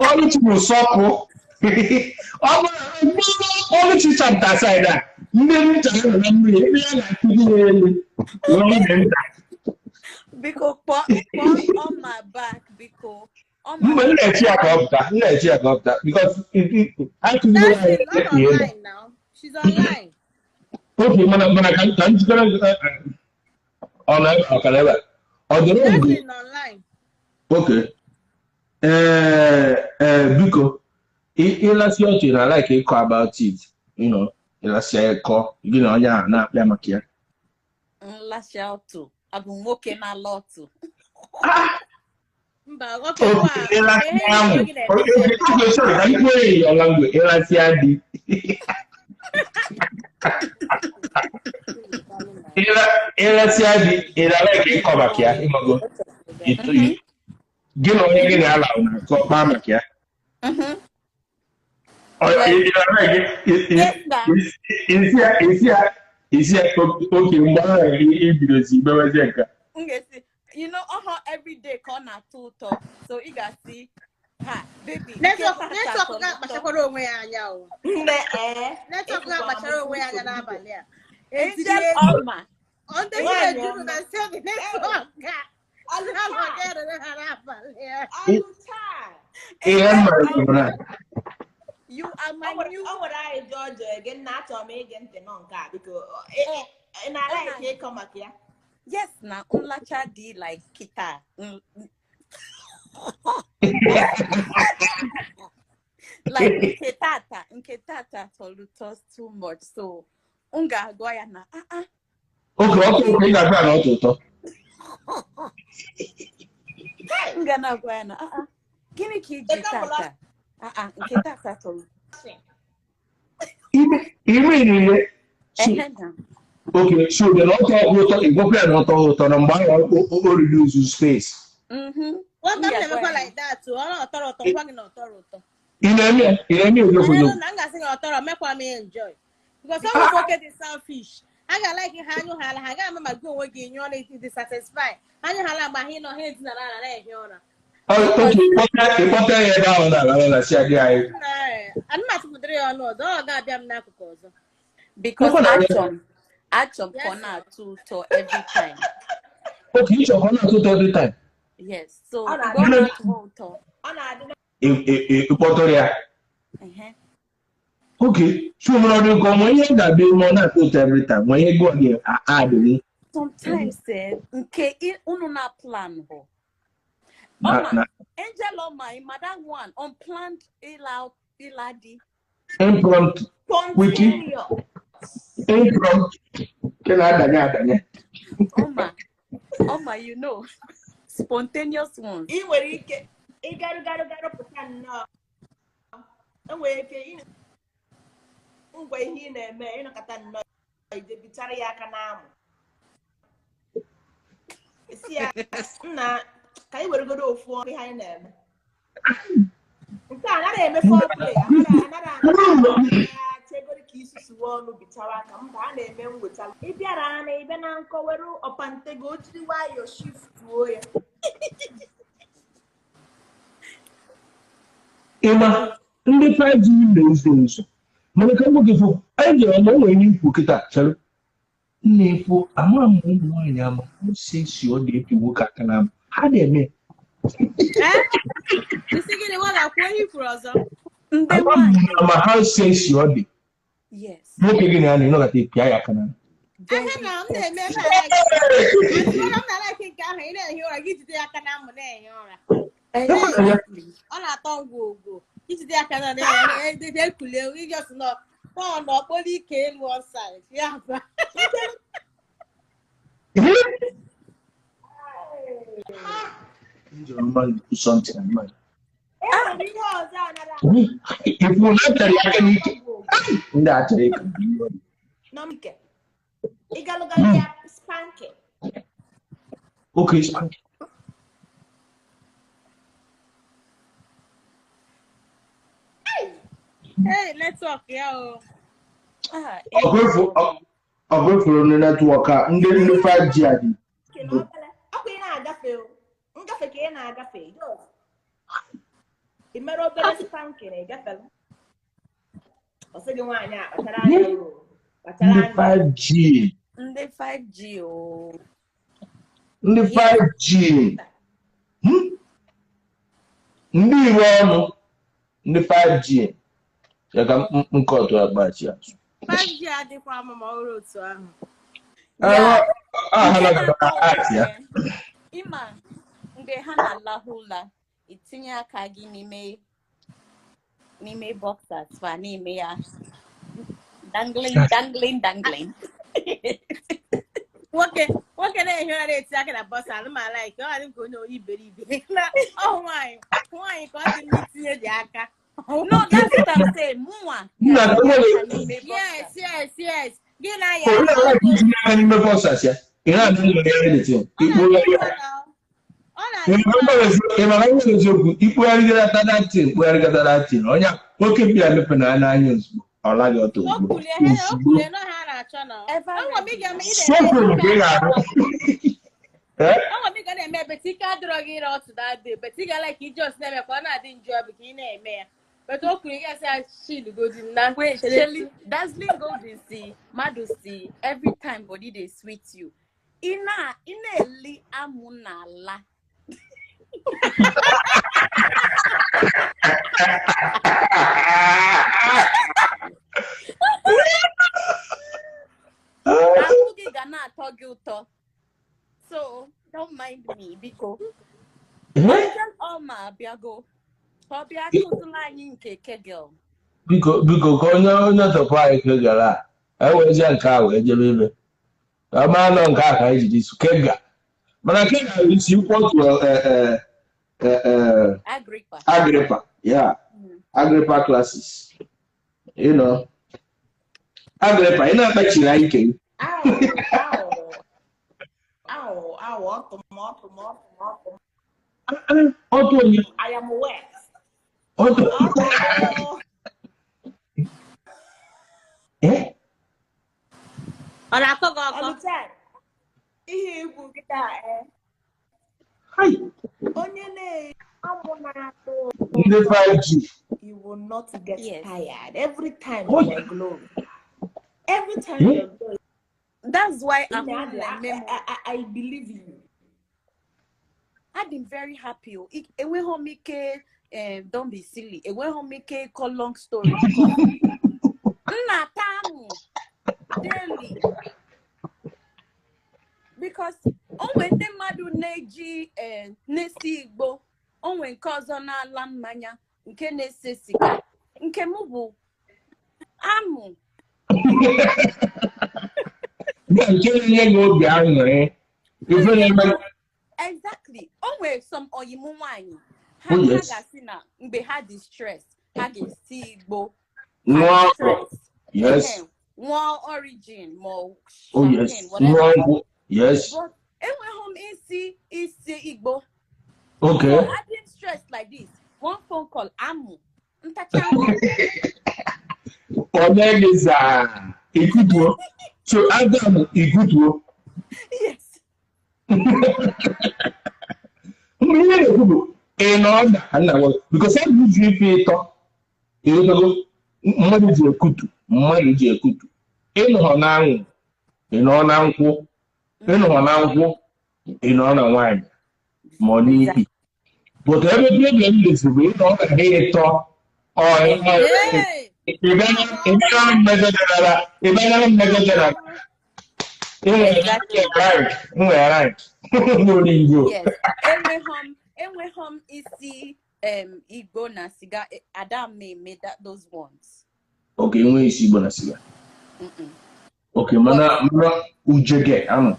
ọlụchi bụ sọkụ ọ bụrụ ọlụchi chapta saịda ndị ncha nọ na mmiri ebe ya na-akụzi ya elu nta biko kpọọ on my back biko mgbe m na-echi ya ka ọ pụta because akụziri online now. She's online. Okay, mana ka njikere ọkara ebe ọ dịrị mgbe online. Okay. Biko ịlasị ọchị na like ịkọ about it, ịlasị ịkọ gị na onye ahụ na-akpịa maka ya. Nlasị ọtụ abụ nwoke na-ala ọtụ. Mba, okay, ịlasị ahụ ka ikwu enyi ọla mgbe ịlasị adị ịlasị adị ịdara ka ịkọ maka ya ịmago gị na onye gị na-ala na-akọ kpaa maka ya isi oke mgbe ahụ ibidozi igbewezi nka every day ka ọ na-atọ ụtọ so ị ga-asị ha baby netwọk ga-akpachakwara onwe ya anya o netwọk ga-akpachara onwe ya anya n'abalị a Angel Alma ndị nwere juru na nsị oge netwọk ga you are my new George again not to make it non because and I like it come back here. Yes, na unlacha di like kita. Like nketata tolutos too much so unga goya na okay ga na ototo unga na goya na gini ki jitata nketata tolu ime okay, so the lot of water na mgbe ahụ o reduce space. What can never like that to all authority talking authority. Ine na nga sing authority make me enjoy. Because some people get selfish. I got like hanyu hala ha ga ma go we gi nyo na dissatisfied. Hanyu hala ma he no he na na he ora. Okay, what ya down na si adi ai. An ma tu dre ono do ga bia m na akụkụ ọzọ. Because Achom corner to every time. Okay, you shall corner to every time. Yes, so go not to. Equatoria. Okay, so when you come when you that be more not to every time. When you go again, add. Sometimes say, okay, unu na plan ho. Angel on my madam one unplanned iladi. Impromptu. Wiki. Impromptu. Can I adanya? Oma, you know, spontaneous ones. I nwere ike ịgarụ pụta nnọọ enwere ike ngwa ihe ị na-eme ịnọkọta nnọọ ije bichara ya aka n'amụ esi ya nna ka anyị weregodo ofu ọrụ ihe anyị na-eme nke a anaghị eme foreplay anaghị chegoro ka isusuwe ọnụ bichara aka mba a na-eme mwetara ịbịara na ibe na nkọ were ọpantego o jiri nwayọọ shiftuo ya Ima ndị 5G na-ezo nso mana ka mgbe gị anyị jere na onwe ihe ikwu kịta chere na-ekwu ama m ụmụ nwaanyị ama ose si ọ dị epi nwoke aka na ha na-eme ama ha ose si ọ dị nwoke gị na ya na-enọgata pịa ya aka na ọ na-atọ ngwogwo ijide aka na ekule ijọs nọ pọn ọkpọrọ ike elu ọsaid ya ba ifu na tari aka n'ike ndị achọrọ ịka ịgalụgalụ ya spanking okay spanking Hey, network ya. Ọgwụfuru ndị netwọk a ndị 5G adị. Ọkwa ị na-agafe ngafe ka ị na-agafe ị mere obere spanking ịgafela ọ sị gị nwaanyị a kpachara anya ndị 5G ndị 5G ndị 5G ndị iro ọnụ ndị 5G ya ka nkọtụ agbachi azụ 5G adịkwa mma ọrụ otu ahụ. Ịma mgbe ha na-alahụ ụla itinye aka gị n'ime boxers fa n'ime ya dangling nwoke na-ehi ụra na-eti aka na bọsa alụmala ike ọ dị ka onye oyi iberibe na ọ nwaanyị ka ọ dị mma itinye dị aka. No, that's what I'm saying. Mwa. Yes. Gị na ya. N'ime boxers ya. Ị na-adị anything. Ikpugharịgata datin onye nwoke bịa mepe na anya ozugbo ọ laghị ọtọ ozugbo ọnwa ga na-eme beti ike adịrọ gị ire ọtụ dadị beti ga like ijos na-eme ka ọ na-adị njọ bụ ka ị na-eme ya but o kwuru ya sị shield godin na dazzling golden see madu see every time body dey sweet you ị na-eli amụ n'ala ahụ gị ga na-atọ gị ụtọ so don't mind me biko ọma abịago ọ bịa kụzụla anyị nke kegel biko ka onye tọpụ anyị kegel a ewezie nke a wee jebe ebe ọ maa nọ nke a ka anyị jiri isu kega mana kega isi kwọtụ Agrippa yeah Agrippa classes you know Agrippa ị na-akpachiri anyị ke ọtụ onye I am wet. ọtụ ọ na-akọ gị ọkọ ihe igwu gịta onye na-amụ na-atụ ndị 5G you will not get tired every time you are glowing. Every time you are glowing. That's why I believe you. I'm very happy. Don't be silly. Call long story. Daily. Because when the madu neji nesi igbo, when kozo na ala mmanya nke na-ese siga nke mụ bụ amụ. Exactly. Onwe some oyimu nwanyi. Ha ga-asị na mgbe ha dị stress, ha ga-esi igbo. Yes. One origin, more yes. Whatever. Yes. But isi igbo. Okay. So I didn't stress like this. One phone call, amu. So Adam ikutuo. Yes. In order, because I usually pay talk. Mmadụ ji ekutu. Ịnọ na anwụ, ịnọ na nkwụ, ịnọ na nwanyị, ma ọ n'ihi. But ebe problem dị bụ ịnọ na ha ịtọ, Enwehom isi Igbo na siga Adam made those ones. Okay, enwe isi Igbo na siga. Okay, mana ujege amu.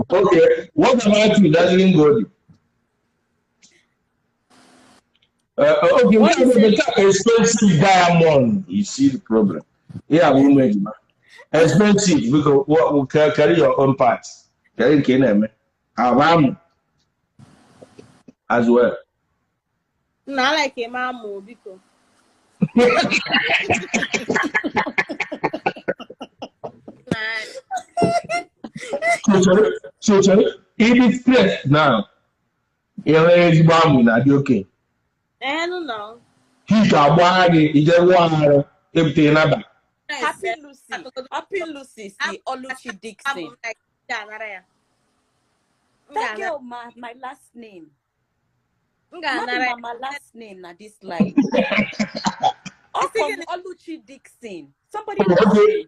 Okay, what about you, Dazzling Goldie? Okay, what is the expensive diamond? You see the problem. Yeah, woman. Expensive because what will carry your own parts. Carry Keneme. Avam as well. Na like a mamo biko. So, it is stress now. You're very bomb na di okay. No. He can buy it, just one everything about. Happy Lucy, see Oluchi Dixon. That girl, my last name. My last name na this line. Oluchi Dixon. Somebody asked me.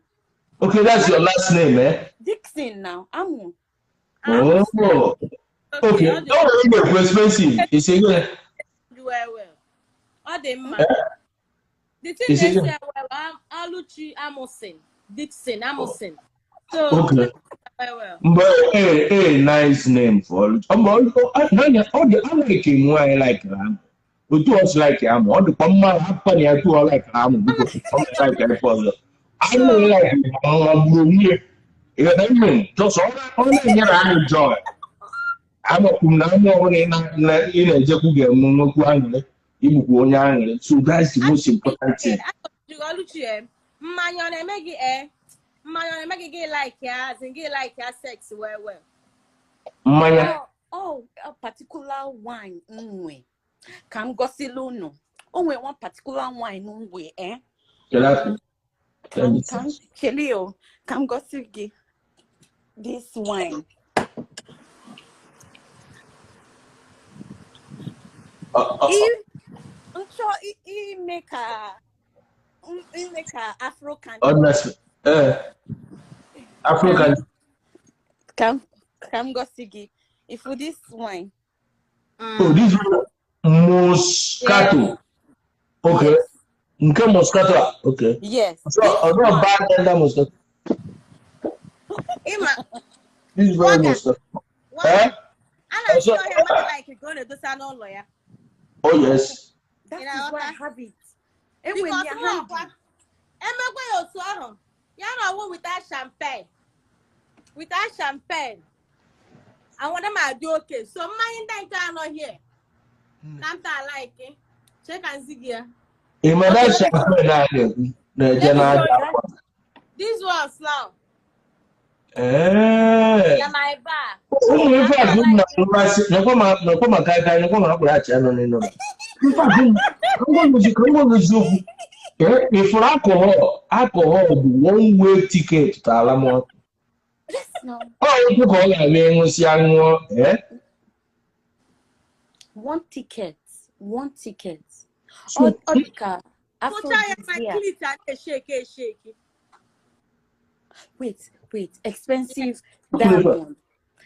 Okay, that's your last name, eh? Dixon now. Amu. Oh. Okay. Don't worry, it's expensive. It's a good. Do well. All the man. The thing they say, well, Oluchi Amosin, Dixon Amosin. So, okay. Well. But hey, nice name for Oluchi. I like him why I like him. But to us like him. All the common happen here to like him because it's like him for you. I don't like him. I'm here. You know what I mean? Just all that here I enjoy. I'm a kunamo in a Jakuga, so that's the most important thing. Mmanya make it like ya, and get like ya sex well. A particular wine, Come go see Luno. Only one particular wine, eh? Come, Kelio, come go see this wine. I'm sure he make a African. African. Come go see if for this wine. Oh, this Moscato. Okay. Yes. Moscato. Okay. Yes. So, not bad than that Moscato. This is very Moscato. I'm sure like going to do some lawyer. Oh yes. That is why I have it. And when you're without champagne. Without champagne. I want them to do okay. So mine then not here. Can't I like it? Check and see here. This one slow. Yeah, my bar. If for alcohol be one-way ticket to Alamo. Oh, you call that one ticket. Oh, Odika. Wait. Expensive diamond.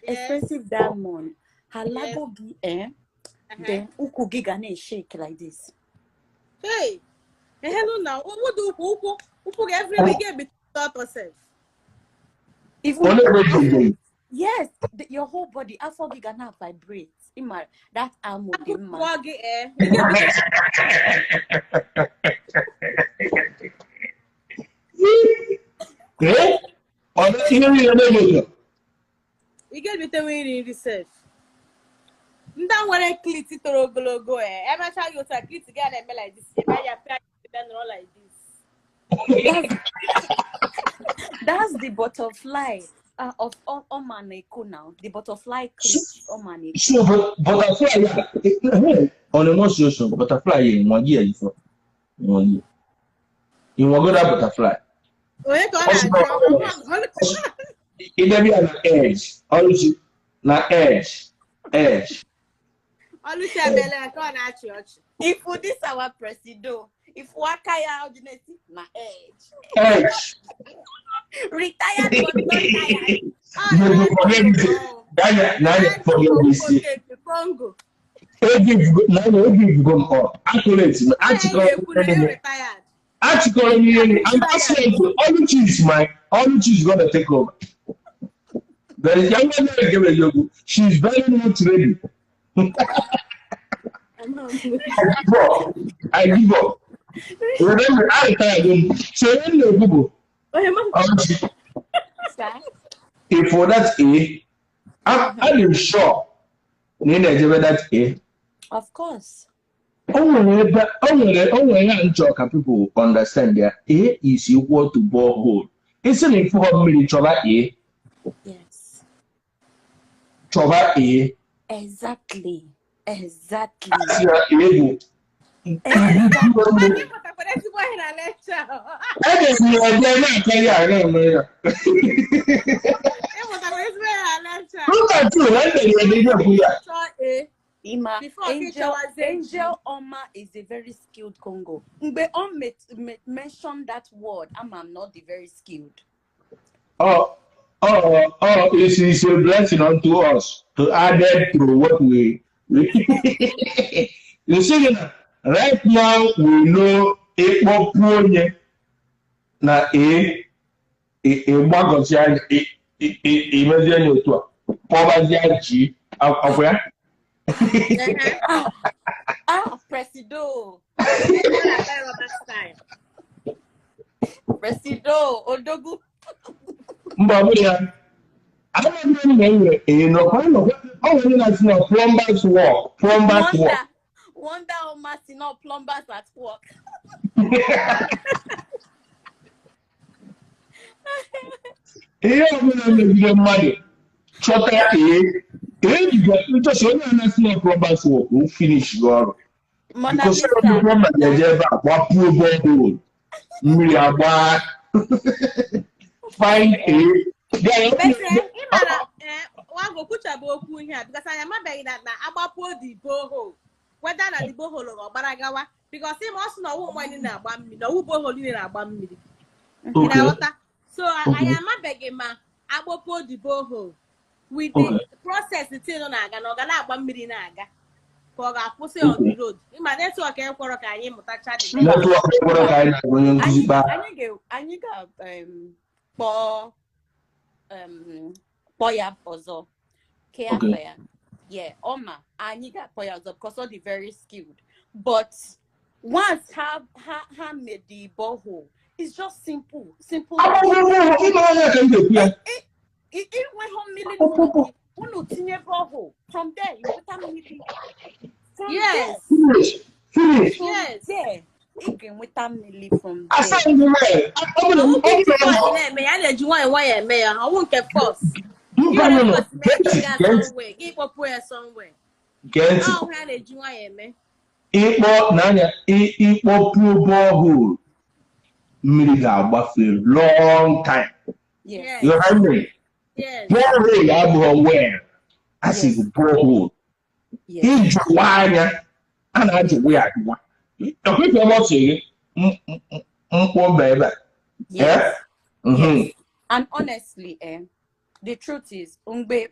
Expensive diamond. Halago gi then uku gigane shake like this. Hey, hello now. What do uku every week get between even yes, your whole body after gigana vibrates. Ima that arm of the man. You get between research. That one a clit to go every time you take it together like this. Like this. That's the butterfly of Omaneko now. The butterfly clit Omaneko. So butterfly on a more social butterfly in 1 year before. 1 year. You want that butterfly. It may be an edge. Always na edge. Always at church. If for this our presido, if wakaya ordinary na edge. Retired but not tired. You forget it. Now forget this. Congo. Give go up. Accurate. Article, I'm asking you, Oluchi is going to take over. There is young woman, she's very much ready. I give up. Remember, I can't say any Google. If for that A, I'm sure Nina give that A. Of course. onwere ya nchọ ka people understand ya. A is equal to borehole. Isi na ifu mmiri chọba A. Yes. Chọba A. Exactly. Asị ya A bụ. Ima, Angel Oma is a very skilled Congo. Mgbe mention that word, I'm not the very skilled. It's a blessing unto us to add it to what we you see, right now we know Ekpo Punye na gbagosi anya imezi anya otu a kpọbazie ji afọ ya. Presido. Presido, Odogu. Mba bụrụ ya. Amaghị m na enwere ọ nwere na-asị na plumbers work. Wonder almost no plumbers at work. Ihe ọbụla megide mmadụ chọta just onye na-asị na plumbers work will finish the ọrụ. Because the plumber ga-eje ebe a gbapuo borehole mmiri agba find wago kuchaba okwu ihe a because anyị amabeghị na agbapuo the borehole whether na the borehole ọ gbara gawa because ịma ọ sị na ọwụ mmanya na-agba mmiri na ọwụ borehole niile na-agba mmiri na-aghọta so anyị amabeghị ma agbapuo the borehole with the process tin na-aga na ọ ga na-agba mmiri na-aga ka ọ ga-akwụsị on the road ịma netwọk ekwọrọ ka anyị mụtacha anyị ga kpọọ ya ọzọ ya yeah Oma anyị ga-akpọ ya ọzọ because all the very skilled but once ha made the borehole it's just simple unu tinye borehole from there you put am mmiri yes ị ga-enweta mmiri from na-eme ya na-eji nwayọ eme ya ọwụ nke first ịkpọpụ ya somewhere ahụ ya na-eji nwayọ eme ịkpọ n'anya ịkpọpụ borehole mmiri ga-agbafe long time. Yes. You know me? Yes. Borehole abụghị well asị borehole ịjụwa anya a na-ajụwa ya ajụwa ọkụkọ ọmọsị gị mkpọmba ebe a. Yes. And honestly, the truth is, mgbe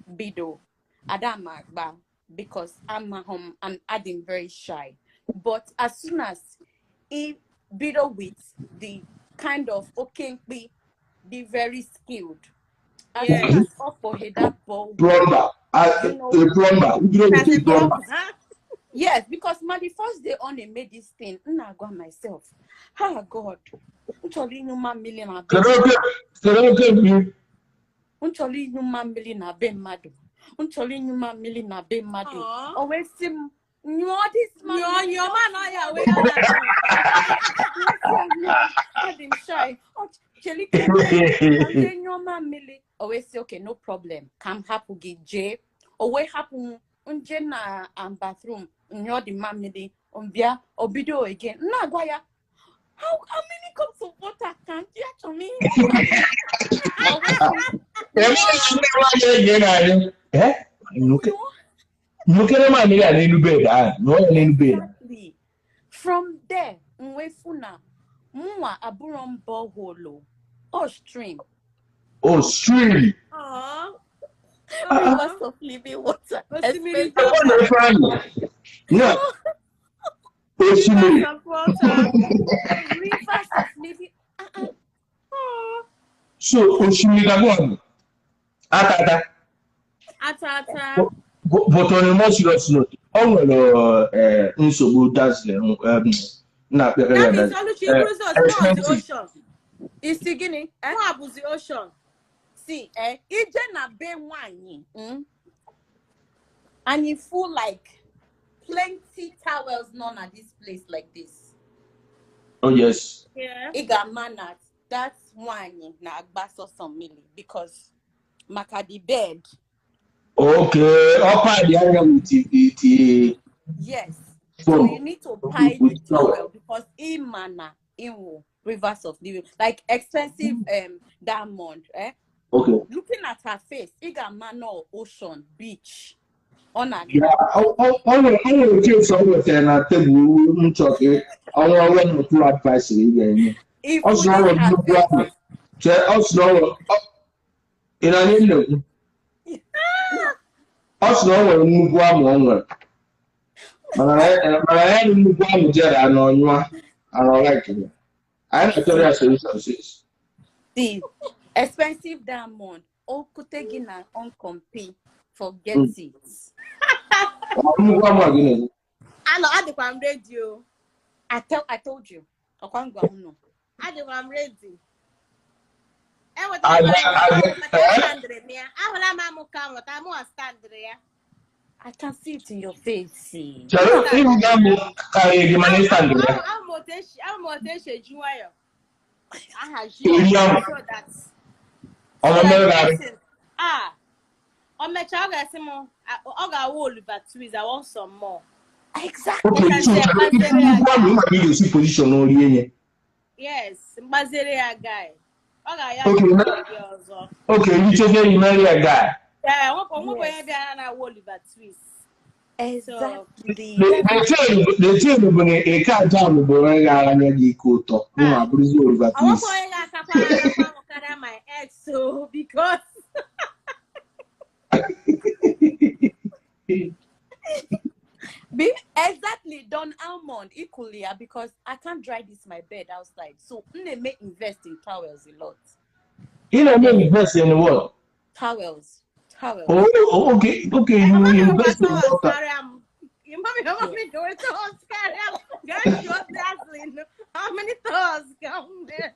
bido adamagba because I'm home and adding very shy. But as soon as he bido with the kind of be very skilled, as soon as for that ball, plumber, yes, because the first day on they made this thing, I got myself. Oh God. Uncholi numa million na be madu. Uncholi numa million na be madu. Always sim this man. Your man I I'm shy. Oh, Cheli always say okay, no problem. Come happen get J. Always happen unje na bathroom. Nyo the mammy bia obido again. Na gwaya. How many cups of water can you actually? Exactly. From there, mwefuna mwa aburon borehole or stream. Oh, stream. Rivers of living water. Yeah. Rivers of living. So, Oshimigagwan. Atata. But on a more serious note, all nsogbu dazzling. That is only the ocean. Is the Guinea? What was the ocean? See, ije na be wanyi. And you feel like plenty towels none at this place like this. Oh yes. Yeah. Iga manat. That's one na agbaso some milli because maka the bed. Okay. Upper the area with it. Yes. So you need to buy the towel because in mana in rivers of the like expensive diamond. Okay. Looking at her face, iga mano ocean beach. On a Yeah. I will take some with an table talking. I want to advise you. if Also, you I will also in an interview. Also, I will move one. Mana ya nnukwu ahụ jere anọ nyụa arọ like it. I don't tell you solutions. the expensive diamond okutegina on compete forget it. Nnukwu ahụ agịnị. Adịkwa m radio. I told you. Okwangwa uno. Adịkwa m ready. I can see it in your face. Chalo, ịhụ ga mụ ka ị gị mana stand ya. I'm motivation juwayo. Ọmọ mere garị. On my child, I got Oliver Twist. I want some more. Exactly. Okay, so nnukwu ahụ ma gị ga-esi position n'ori enye. Yes, Mazeria guy. Okay, you take you marry a guy. Yeah, I want Oliver Twist. Exactly. The two when a car down the boy and you go talk. No, I believe Oliver I want Twist. my ex so because Exactly, Don Almond equally because I can't dry this my bed outside. So they may invest in towels a lot. You know, maybe invest in what? Towels. Oh, okay. You invest in water. You want me to go to Oscar? Guys, you how many towels come there?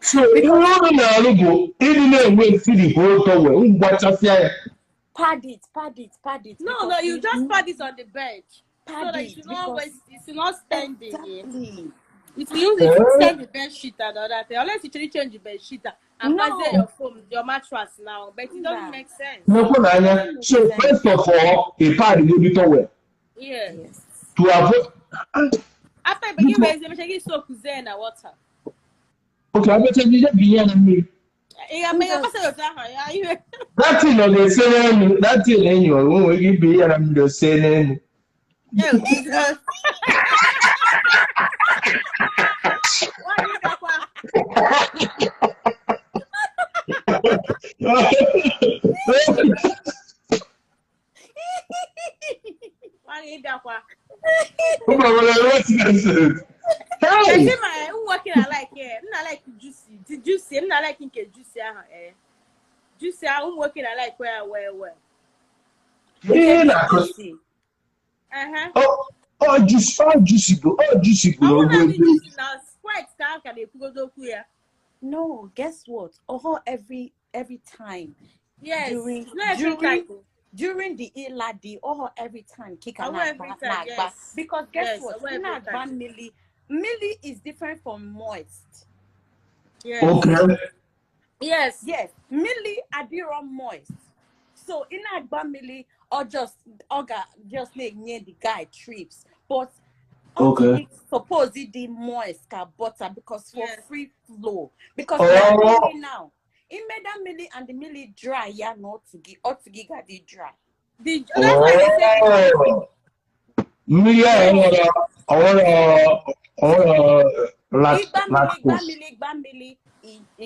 So you want to go? Even when see the whole towel, what just say? Pad it. No, you just pad it on the bed. Pad so it. It's not standing. Exactly. If you send the bed sheet and all that, unless you change the bed sheet and pass your foam, your mattress now, but it doesn't make sense. No, so first of all, a pad will be towel. Yes. To avoid. After begin raising, make so cuisine and water. Okay, I better be here and me. That thing on the same, that thing in your own will be here and the same. Oh, Jesus. Juicy. I'm not liking juicy. Juicy. I'm working. I like where. Juicy. Oh, juicy. No, guess what? Oh, every time. Yes. During the Iladi, every time kick and yes. Because guess what? Millie is different from moist. Yes. Okay. Yes. Millie adira moist. So in Agba Millie or just near the guy trips. But okay. Suppose it be moist butter because for free flow. Because now in that milli and the milli dry, not to give the dry. That's why Milli,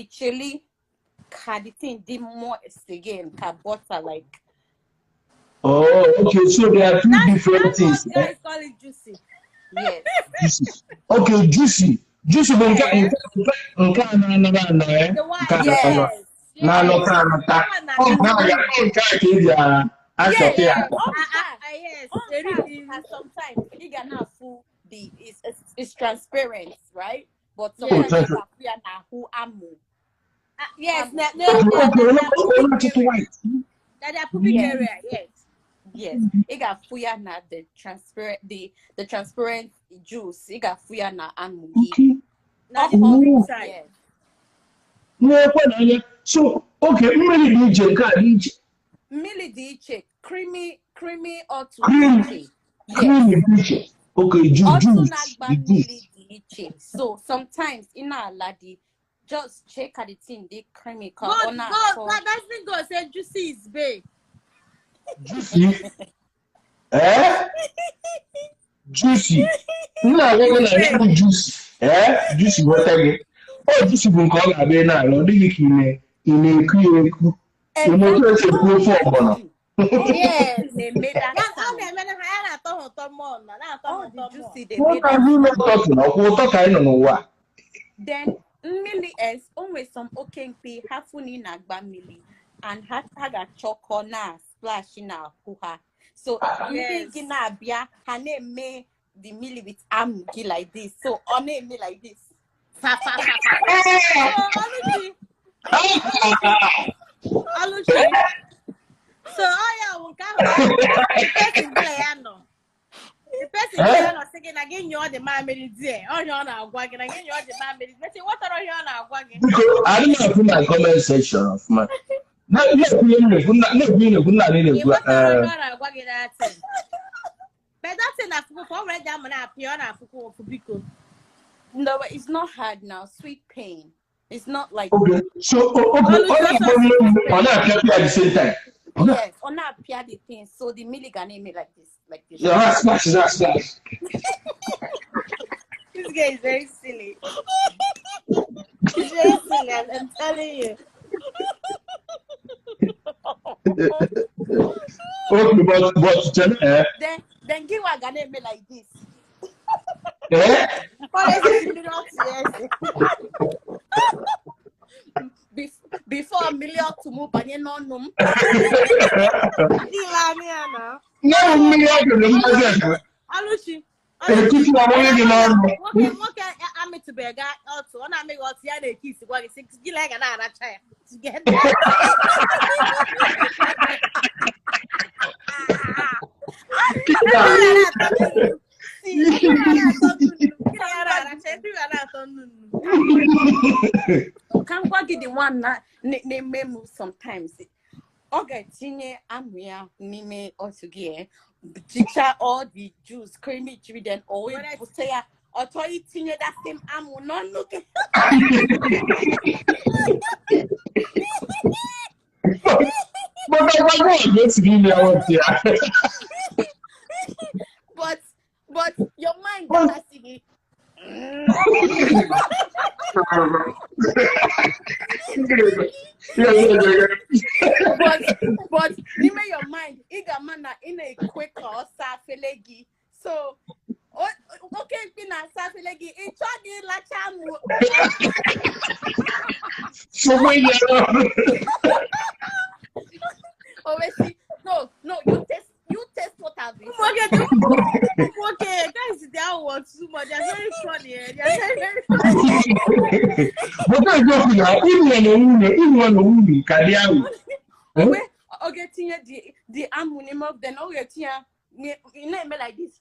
chili, the thing, the moist again, butter like. Oh, okay. So there are two different things. Guys call it juicy. Yes. Juicy. Okay, juicy. Juicy when yes. Sometimes it's transparent, right? But sometimes who am yes, that public area, yes. Yes. Iga fuya na the transparent juice. Iga fuya na amugi. Okay. Now the big side. Yes. No, so okay, mmiri dị iche nke a dị iche. Milly D creamy or to Cream. D. Cream Yes. dị iche. Okay, juice. Nagba Milly D. So sometimes in our lady just check at the thing they creamy Go, that doesn't go say juicy is babe. Juicy. Juicy. Nna agwa gị na ịbụ juicy. Juicy ghọta gị. Juicy bụ nke ọ ga-abịa n'ala, ọ dịghị ka ị na-eku ya eku. Ị na-etu esi ekwu ofe ọgbọnọ. Yes, they made that sound. Then Milly is always some okay hafuni nagba Milly and haga choco na splash in our hoo-ha. So gina bia her name may the Milly with amugi like this. So on name me like this. So the person singing again you're the man made it on your wagon again you're the man made it. What are you on wagon? I don't know from my comment section of my no, but that's enough for red down and up here for Biko. No, it's not hard now. Sweet pain. It's not like okay. So on at the same time. Yes, on that appear the thing. So the Milly gonna name me like this. Yeah, that's This guy is very silly. He's very silly, I'm telling you. Okay, but then give a gonna name me like this. Before a million to move, but you know, no. No, million. Aluchi. Okay, I'm to be a guy also. And I make what the other kids what is 6 like an hour child to get Can't go get the one that name move sometimes. Okay, tinye amia nime osugie. Teacher all the juice creamy tree then always say or toy tinye that same amu not looking. But your mind doesn't see it. but you make your mind igamana in a quick or safelegi. So okay, pina safelegi it's all la chamu. So when no, you test what I've been. Okay, guys, that was too much. They're very funny. They're very funny. Okay, the amunim of the no you know me like this.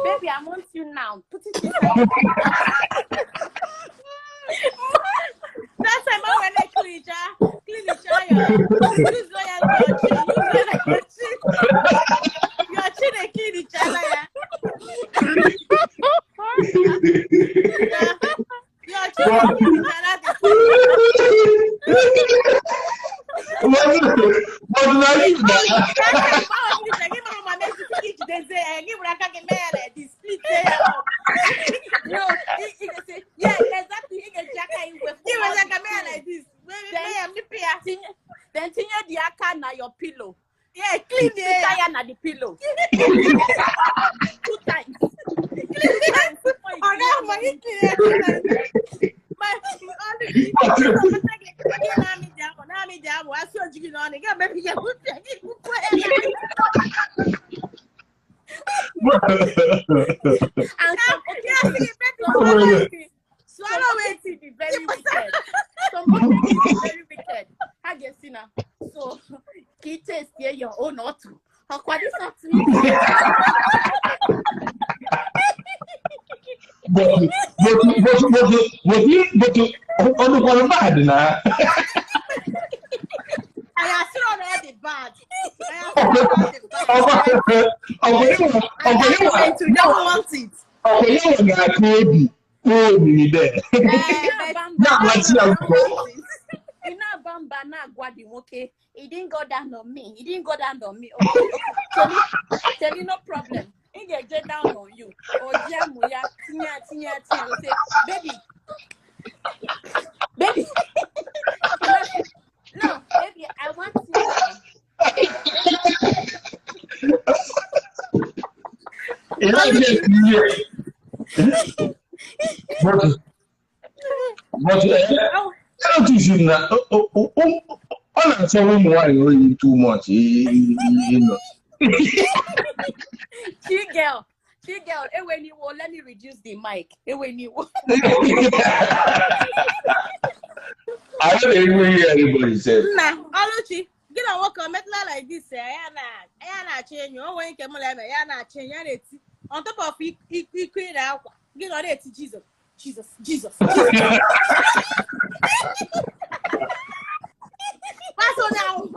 Baby, I want you now. Put it inside. That's why I went to clean the child. Use loyal your chin clean each other. Your chin clean each other. But now you no, yeah, exactly. Then the aka na your pillow. Yeah, clean it. Na the pillow. 2 times. Swallow it to be very wicked. Somebody is very wicked. How you see now? So, key taste here your own or two. How quite is that? But on the one bad now. I have seen all the bad. I have seen all the bad. I don't want it. Okay, you are baby. Oh, me there. Not what's up. You know, Bamba na Guadi, okay? He didn't go down on me. He didn't go down on me. Okay. Tell you no problem. He get down on you. Oh, Jamuya, Tia, say, baby. No, baby, I want How do you know? I'm telling you why you're too much. You know. She girl. When you will let me reduce the mic. When you I don't even hear anybody say. Nah, Oluchi, get a walk on metal like this. I change you. When you come on, I change. On top of it, create out. Get on it, Jesus. What's on now?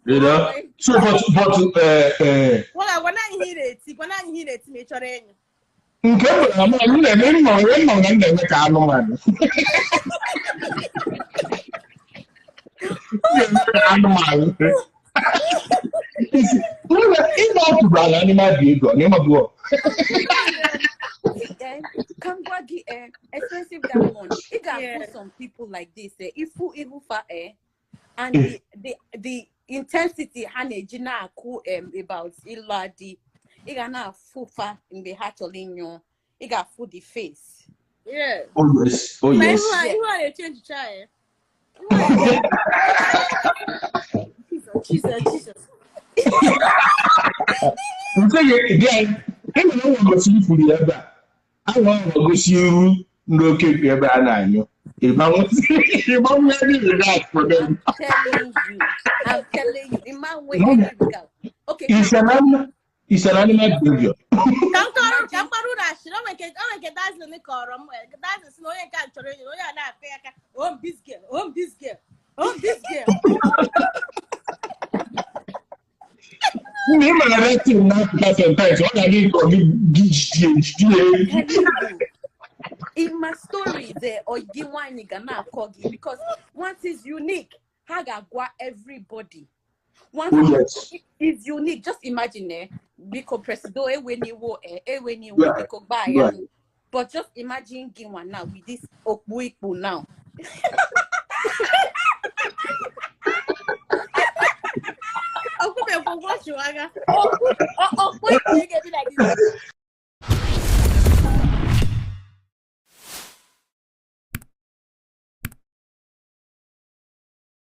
You know, so but well, when I hear it, me sure. okay, I'm not come back expensive that one. It got some people like this. If who and the intensity hanejina ku about iladi. It got fufa in the heart of you. It got food the face. Yeah. Oh yes. You want to change child. Jesus. Again, I don't want to see for the other. I want to go see you. No, keep your banana. If I want to see you, I'm ready to that for them. I'm telling you, in my way, okay. It's an animal behavior. In my story, there or Giwani Gana Kogi, because once is unique, Hagagwa everybody. Once is unique. Just imagine because Presido when you buy. But just imagine Giwan now with this Okbuipu now.